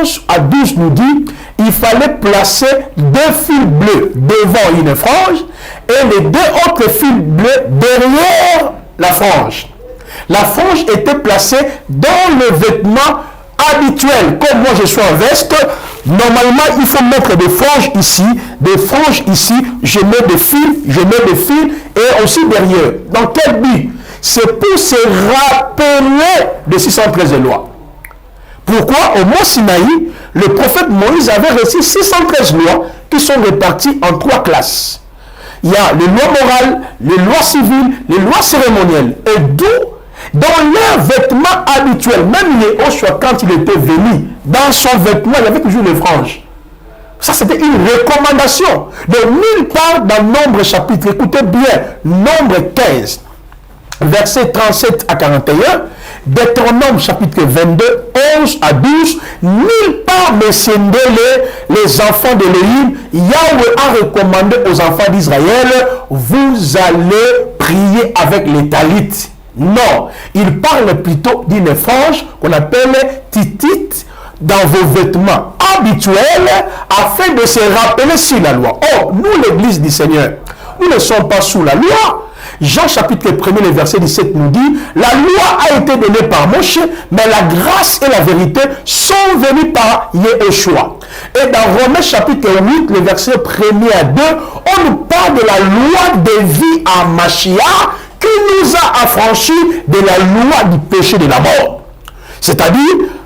S1: 11 à 12 nous dit, il fallait placer deux fils bleus devant une frange et les deux autres fils bleus derrière la frange. La frange était placée dans le vêtement habituel. Comme moi je suis en veste, normalement il faut mettre des franges ici, je mets des fils et aussi derrière. Dans quel but? C'est pour se rappeler de 613 lois. Pourquoi? Au mont Sinaï, le prophète Moïse avait reçu 613 lois qui sont réparties en 3 classes. Il y a les lois morales, les lois civiles, les lois cérémonielles. Et d'où, dans leur vêtement habituel, même Yehoshua, quand il était venu, dans son vêtement, il y avait toujours les franges. Ça, c'était une recommandation. De nulle part dans Nombre chapitre, écoutez bien, Nombre 15, versets 37 à 41, Deutéronome chapitre 22, 11 à 12, nulle part mentionné les enfants d'Élohim. Yahweh a recommandé aux enfants d'Israël, vous allez prier avec les talites. Non, il parle plutôt d'une frange qu'on appelle titite dans vos vêtements habituels afin de se rappeler sur la loi. Or, nous, l'Église du Seigneur, nous ne sommes pas sous la loi. Jean chapitre 1er, le verset 17 nous dit, la loi a été donnée par Moshe, mais la grâce et la vérité sont venues par Yehoshua. Et dans Romains chapitre 8, le verset 1er à 2, on nous parle de la loi de vie en Mashiach qui nous a affranchis de la loi du péché de la mort. C'est-à-dire,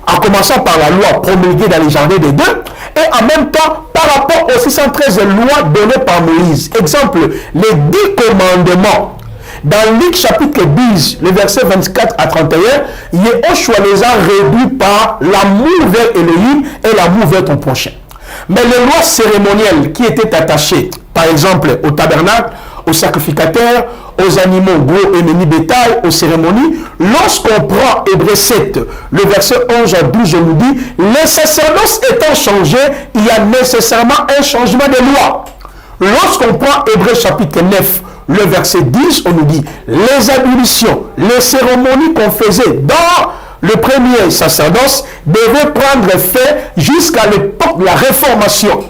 S1: en commençant par la loi promulguée dans les jardins des deux, et en même temps, par rapport aux 613 lois données par Moïse. Exemple, les 10 commandements. Dans Luc chapitre 10, le verset 24 à 31, Yehoshua les a réduits par l'amour vers Elohim et l'amour vers ton prochain. Mais les lois cérémonielles qui étaient attachées, par exemple au tabernacle, aux sacrificateurs, aux animaux gros et menus bétail, aux cérémonies, lorsqu'on prend Hébreux 7, le verset 11 à 12, on nous dit, les sacerdoces étant changés, il y a nécessairement un changement de loi. Lorsqu'on prend Hébreux chapitre 9, le verset 10, on nous dit, les ablutions, les cérémonies qu'on faisait dans le premier sacerdoce devaient prendre fait jusqu'à l'époque de la Réformation.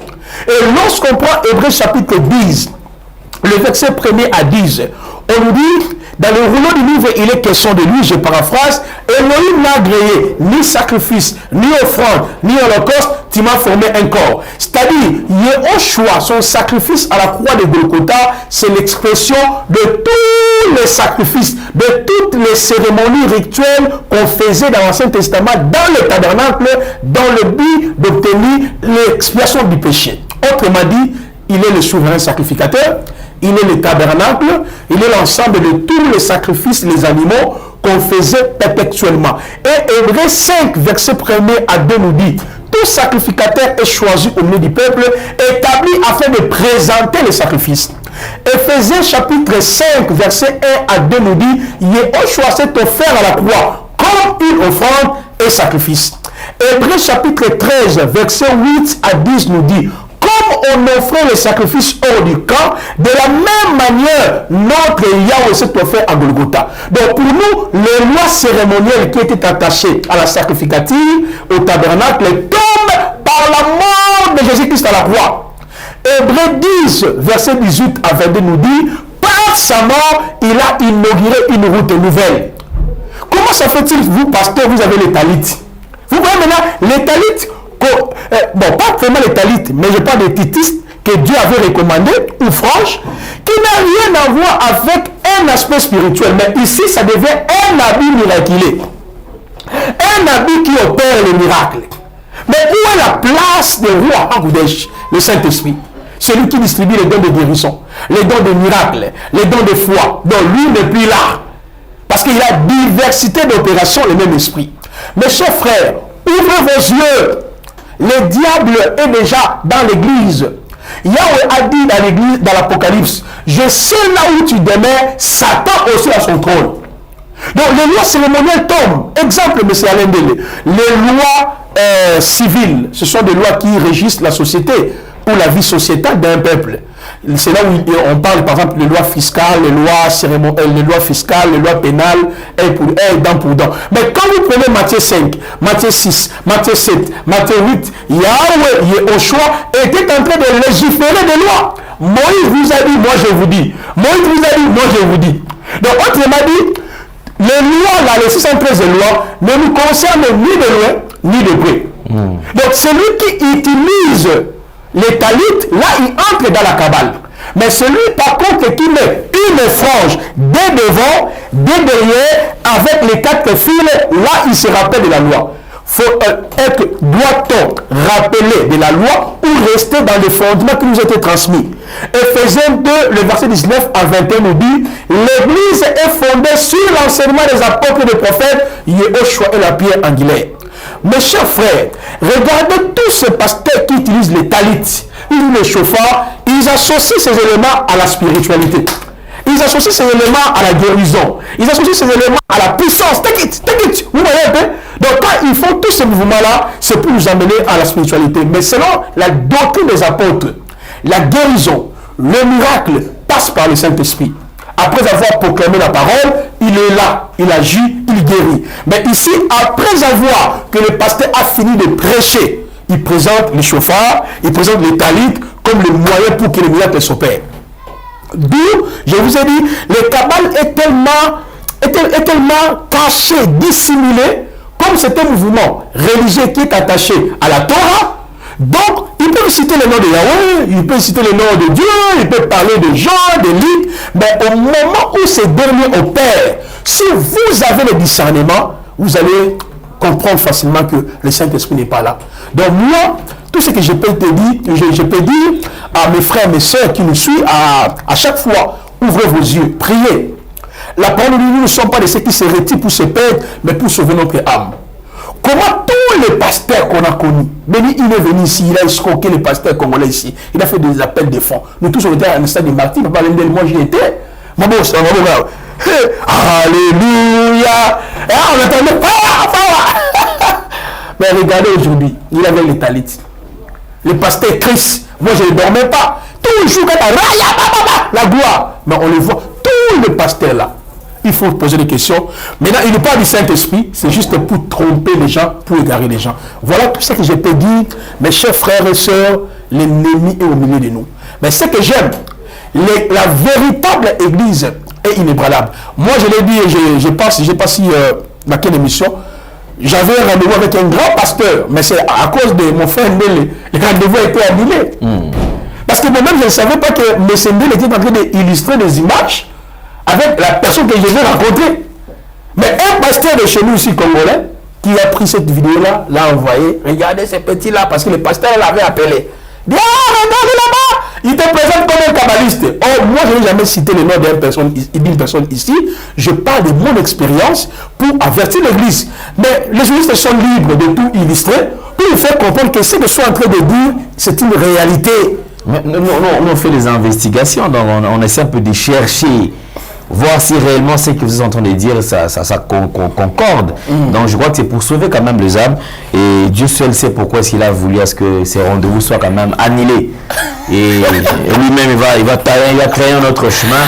S1: Et lorsqu'on prend Hébreux chapitre 10, le verset 1er à 10, on nous dit, dans le rouleau du livre, il est question de lui, je paraphrase, Elohim n'a agréé ni sacrifice, ni offrande, ni holocauste, tu m'as formé un corps. C'est-à-dire, Yehoshua, son sacrifice à la croix de Golgotha, c'est l'expression de tous les sacrifices, de toutes les cérémonies rituelles qu'on faisait dans l'Ancien Testament, dans le tabernacle, dans le but d'obtenir l'expiation du péché. Autrement dit, il est le souverain sacrificateur, il est le tabernacle, il est l'ensemble de tous les sacrifices, les animaux qu'on faisait perpétuellement. Et Hébreux 5, verset 1er à 2 nous dit, tout sacrificateur est choisi au milieu du peuple, établi afin de présenter les sacrifices. Éphésiens chapitre 5, verset 1 à 2 nous dit, Yehoshua s'est offert à la croix comme une offrande et sacrifice. Hébreux chapitre 13, verset 8 à 10 nous dit, comme on offrait les sacrifices hors du camp, de la même manière, notre Yahweh s'est offert à Golgotha. Donc pour nous, les lois cérémonielles qui étaient attachées à la sacrificative, au tabernacle, tombent par la mort de Jésus-Christ à la croix. Hébreux 10, verset 18 à 22 nous dit, par sa mort, il a inauguré une route nouvelle. Comment ça fait-il, vous, pasteur, vous avez les talites? Vous voyez maintenant, les talites, bon, pas vraiment les talites, mais je parle des titistes que Dieu avait recommandé, ou franches, qui n'a rien à voir avec un aspect spirituel. Mais ici, ça devient un habit miraculé. Un habit qui opère les miracles. Mais où est la place du roi Hakodesh, le Saint-Esprit? Celui qui distribue les dons de guérison, les dons de miracles, les dons de foi. Donc lui n'est plus là. Parce qu'il y a diversité d'opérations, le même esprit. Mes chers frères, ouvrez vos yeux. Le diable est déjà dans l'église. Yahweh a dit dans l'église, dans l'Apocalypse, je sais là où tu demeures, Satan aussi à son trône. Donc les lois cérémonielles tombent. Exemple, M. Alain Dele, les lois civiles, ce sont des lois qui régissent la société. pour la vie sociétale d'un peuple. C'est là où on parle par exemple de lois fiscales, les lois cérémonielles, les lois fiscales, les lois pénales, dent pour dent. Mais quand vous prenez Matthieu 5, Matthieu 6, Matthieu 7, Matthieu 8, Yahweh, Yehoshua était en train de légiférer des lois. Moïse vous a dit, moi je vous dis. Moïse vous a dit, moi je vous dis. Donc autrement dit, les lois, là, les 613 lois, ne nous concernent ni de loin, ni de près. Donc celui qui utilise les talites, là, il entre dans la cabale. Mais celui, par contre, qui met une frange dès devant, dès derrière, avec les 4 fils, là, il se rappelle de la loi. Doit-on rappeler de la loi ou rester dans les fondements qui nous étaient transmis? Ephésiens 2, le verset 19 à 21 nous dit, l'Église est fondée sur l'enseignement des apôtres et des prophètes, Yehoshua et la pierre angulaire. Mes chers frères, regardez tous ces pasteurs qui utilisent les talites, les chauffards, ils associent ces éléments à la spiritualité. Ils associent ces éléments à la guérison. Ils associent ces éléments à la puissance. Take it. Vous voyez un peu? Donc quand ils font tous ces mouvements-là, c'est pour nous amener à la spiritualité. Mais selon la doctrine des apôtres, la guérison, le miracle passe par le Saint-Esprit. Après avoir proclamé la parole, il est là, il agit, il guérit. Mais ici, après avoir que le pasteur a fini de prêcher, il présente les chauffards, il présente les talites comme le moyen pour que le miracle s'opère. D'où, je vous ai dit, le cabale est tellement caché, dissimulé, comme c'est un mouvement religieux qui est attaché à la Torah. Donc, il peut citer le nom de Yahweh, il peut citer le nom de Dieu, il peut parler de Jean, d'Élie, mais au moment où ces derniers opèrent, si vous avez le discernement, vous allez comprendre facilement que le Saint-Esprit n'est pas là. Donc moi, tout ce que je peux te dire, je peux dire à mes frères, mes soeurs qui nous suivent, à chaque fois, ouvrez vos yeux, priez. La parole de Dieu, nous ne sommes pas de ceux qui se retirent pour se perdre, mais pour sauver notre âme. Comment tous les pasteurs qu'on a connus, Béni, il est venu ici, il a escroqué les pasteurs congolais ici, il a fait des appels de fonds. Nous tous, on était à un stade de martyrs, papa Lendel, moi j'y étais. Alléluia. On entendait pas. Mais regardez aujourd'hui, il avait les talites. Le pasteur Christ, moi je ne dormais pas. Toujours quand la gloire. Mais on le voit, tous les pasteurs là. Il faut poser des questions. Maintenant, il n'est pas du Saint-Esprit, c'est juste pour tromper les gens, pour égarer les gens. Voilà tout ce que je peux dire, mes chers frères et sœurs, l'ennemi est au milieu de nous. Mais ce que j'aime, la véritable église est inébranlable. Moi, je l'ai dit, je sais pas si dans quelle émission, j'avais un rendez-vous avec un grand pasteur, mais c'est à cause de mon frère Ndele, le rendez-vous a été annulé. Parce que moi-même, je ne savais pas que M. Ndele était en train d'illustrer des images avec la personne que je vais rencontrer. Mais un pasteur de chez nous ici, congolais, qui a pris cette vidéo-là, l'a envoyé. Regardez ces petits-là, parce que le pasteur l'avait appelé. Dis, regardez là-bas, il te présente comme un kabbaliste. Oh, moi, je n'ai jamais cité le nom d'une personne ici. Je parle de mon expérience pour avertir l'église. Mais les journalistes sont libres de tout illustrer pour nous faire comprendre que ce que je suis en train de dire, c'est une réalité.
S6: Mais, on fait des investigations, donc on essaie un peu de chercher, voir si réellement ce que vous êtes en train de dire, ça concorde. Donc je crois que c'est pour sauver quand même les âmes. Et Dieu seul sait pourquoi est-ce qu'il a voulu à ce que ces rendez-vous soient quand même annulés. Et lui-même, il va créer un autre chemin.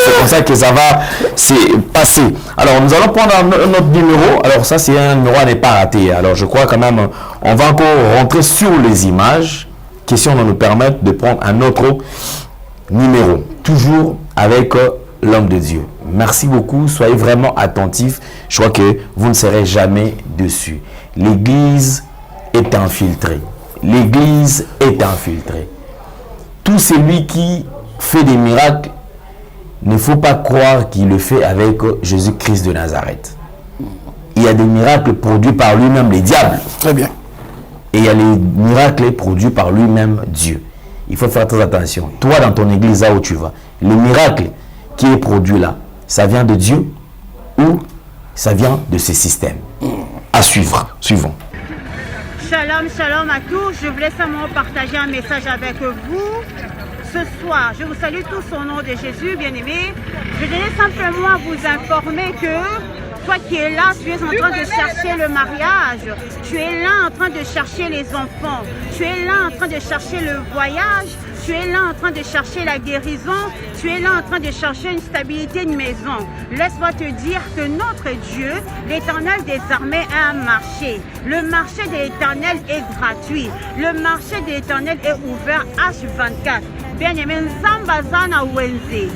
S6: C'est comme ça que ça va se passer. Alors nous allons prendre un autre numéro. Alors ça, c'est un numéro à ne pas rater. Alors je crois quand même, on va encore rentrer sur les images. Question de nous permettre de prendre un autre numéro. Toujours avec l'homme de Dieu. Merci beaucoup. Soyez vraiment attentifs. Je crois que vous ne serez jamais dessus. L'église est infiltrée. L'église est infiltrée. Tout celui qui fait des miracles, ne faut pas croire qu'il le fait avec Jésus-Christ de Nazareth. Il y a des miracles produits par lui-même, les diables.
S1: Très bien.
S6: Et il y a les miracles produits par lui-même, Dieu. Il faut faire très attention. Toi, dans ton église, là où tu vas, le miracle qui est produit là, ça vient de Dieu ou ça vient de ces systèmes? À suivre. Suivons.
S8: Shalom, shalom à tous. Je voulais simplement partager un message avec vous. Ce soir, je vous salue tous au nom de Jésus, bien-aimés. Je voulais simplement vous informer que Toi qui es là, tu es en train de chercher le mariage. Tu es là en train de chercher les enfants. Tu es là en train de chercher le voyage. Tu es là en train de chercher la guérison. Tu es là en train de chercher une stabilité de maison. Laisse-moi te dire que notre Dieu, l'Éternel des armées, a un marché. Le marché de l'Éternel est gratuit. Le marché de l'Éternel est ouvert H24. Bien-aimé, Nzambazana Wenze.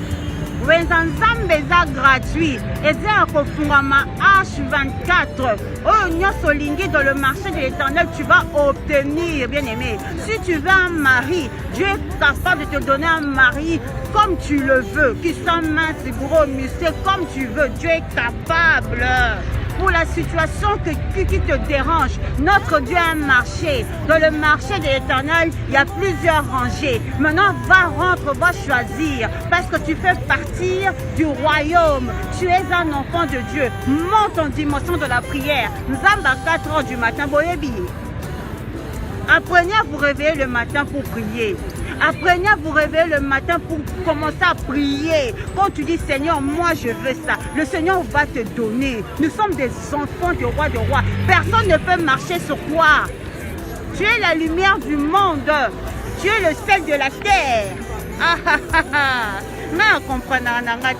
S8: Nzambe eza gratuit. Eza akofungama H24. Oh, nyonso lingi dans le marché de l'Éternel, tu vas obtenir, bien-aimé. Si tu veux un mari, Dieu est capable de te donner un mari comme tu le veux, qui soit mince, gros, musclé, comme tu veux. Dieu est capable. Pour la situation qui te dérange, notre Dieu a un marché. Dans le marché de l'Éternel, il y a plusieurs rangées. Maintenant, va choisir. Parce que tu fais partir du royaume. Tu es un enfant de Dieu. Monte en dimension de la prière. Nous sommes à 4 h du matin. Apprenez à vous réveiller le matin pour prier. Apprenez à vous réveiller le matin pour commencer à prier. Quand tu dis Seigneur, moi je veux ça, le Seigneur va te donner. Nous sommes des enfants du roi de roi. Personne ne peut marcher sur toi. Tu es la lumière du monde. Tu es le sel de la terre. Mais on comprend,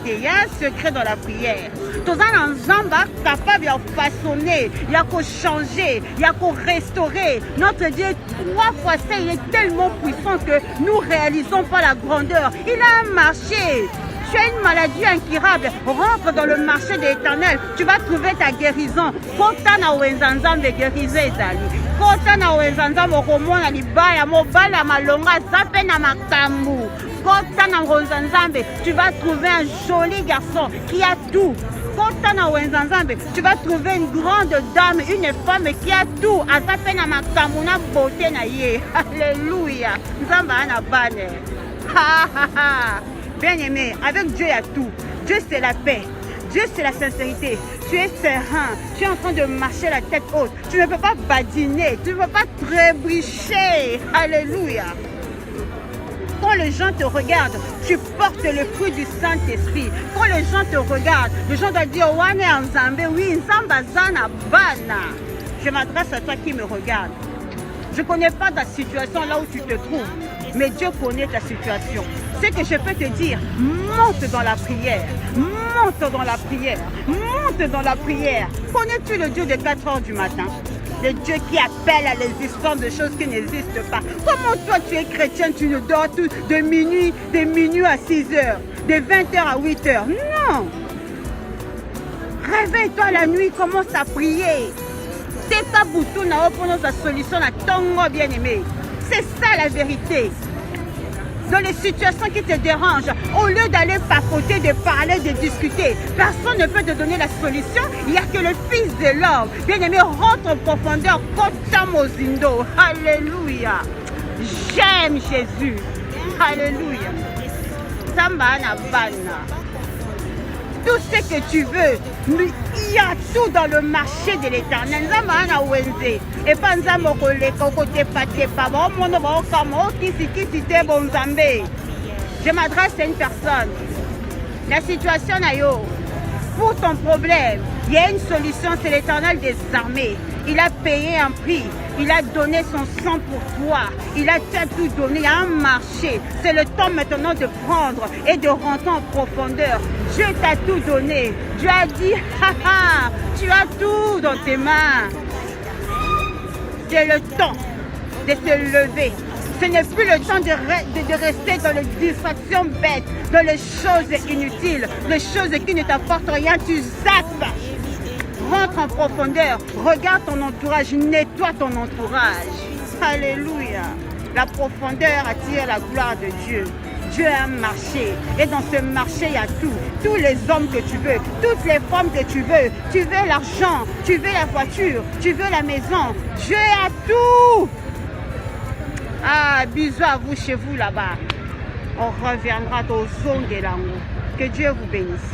S8: il y a un secret dans la prière. Tous les gens capable de façonner, il y a qu'à changer, il y a qu'à restaurer. Notre Dieu, 3 fois ça, il est tellement puissant que nous ne réalisons pas la grandeur. Il a un marché. Tu as une maladie incurable, rentre dans le marché de l'Éternel, tu vas trouver ta guérison. Kotana wenzanzam de guérison ezali. Kotana wenzanzam okomona libaya mobala malonga zape na makambu. Kotana wenzanzam, tu vas trouver un joli garçon qui a tout. Kotana wenzanzam, tu vas trouver une grande dame, une femme qui a tout. Azape na makambu na beauté na ye. Alléluia. Nzamba ana bane. Ha ha ha. Bien-aimé, avec Dieu il y a tout. Dieu c'est la paix. Dieu c'est la sincérité. Tu es serein. Tu es en train de marcher la tête haute. Tu ne peux pas badiner. Tu ne peux pas trébucher. Alléluia. Quand les gens te regardent, tu portes le fruit du Saint-Esprit. Quand les gens te regardent, les gens doivent dire Wane Nzambe, oui, Nzambazana Bana. Je m'adresse à toi qui me regarde. Je ne connais pas ta situation là où tu te trouves, mais Dieu connaît ta situation. Ce que je peux te dire, monte dans la prière, monte dans la prière, monte dans la prière. Connais-tu le Dieu de 4 h du matin? Le Dieu qui appelle à l'existence de choses qui n'existent pas. Comment toi tu es chrétien, tu ne dors tout de minuit à 6 h, de 20 h à 8 h? Non! Réveille-toi la nuit, commence à prier. C'est ta bouton à opposer sa solution à ton bien-aimé. C'est ça la vérité. Dans les situations qui te dérangent, au lieu d'aller papoter, de parler, de discuter, personne ne peut te donner la solution. Il n'y a que le Fils de l'homme. Bien-aimé, rentre en profondeur. Kotamozindo. Alléluia. J'aime Jésus. Alléluia. Sambana bana. Tout ce que tu veux, il y a tout dans le marché de l'Éternel. Et pas je m'adresse à une personne. La situation pour ton problème, il y a une solution, c'est l'Éternel des armées. Il a payé un prix. Il a donné son sang pour toi. Il a tout donné. Il y a un marché. C'est le temps maintenant de prendre et de rentrer en profondeur. Dieu t'a tout donné. Dieu a dit, haha, tu as tout dans tes mains. C'est le temps de se lever. Ce n'est plus le temps de rester dans les distractions bêtes, dans les choses inutiles, les choses qui ne t'apportent rien. Tu zappes. Rentre en profondeur, regarde ton entourage, nettoie ton entourage. Alléluia. La profondeur attire la gloire de Dieu. Dieu a un marché et dans ce marché il y a tout. Tous les hommes que tu veux, toutes les femmes que tu veux l'argent, tu veux la voiture, tu veux la maison. Dieu a tout. Ah, bisous à vous chez vous là-bas. On reviendra au son de l'amour. Que Dieu vous bénisse.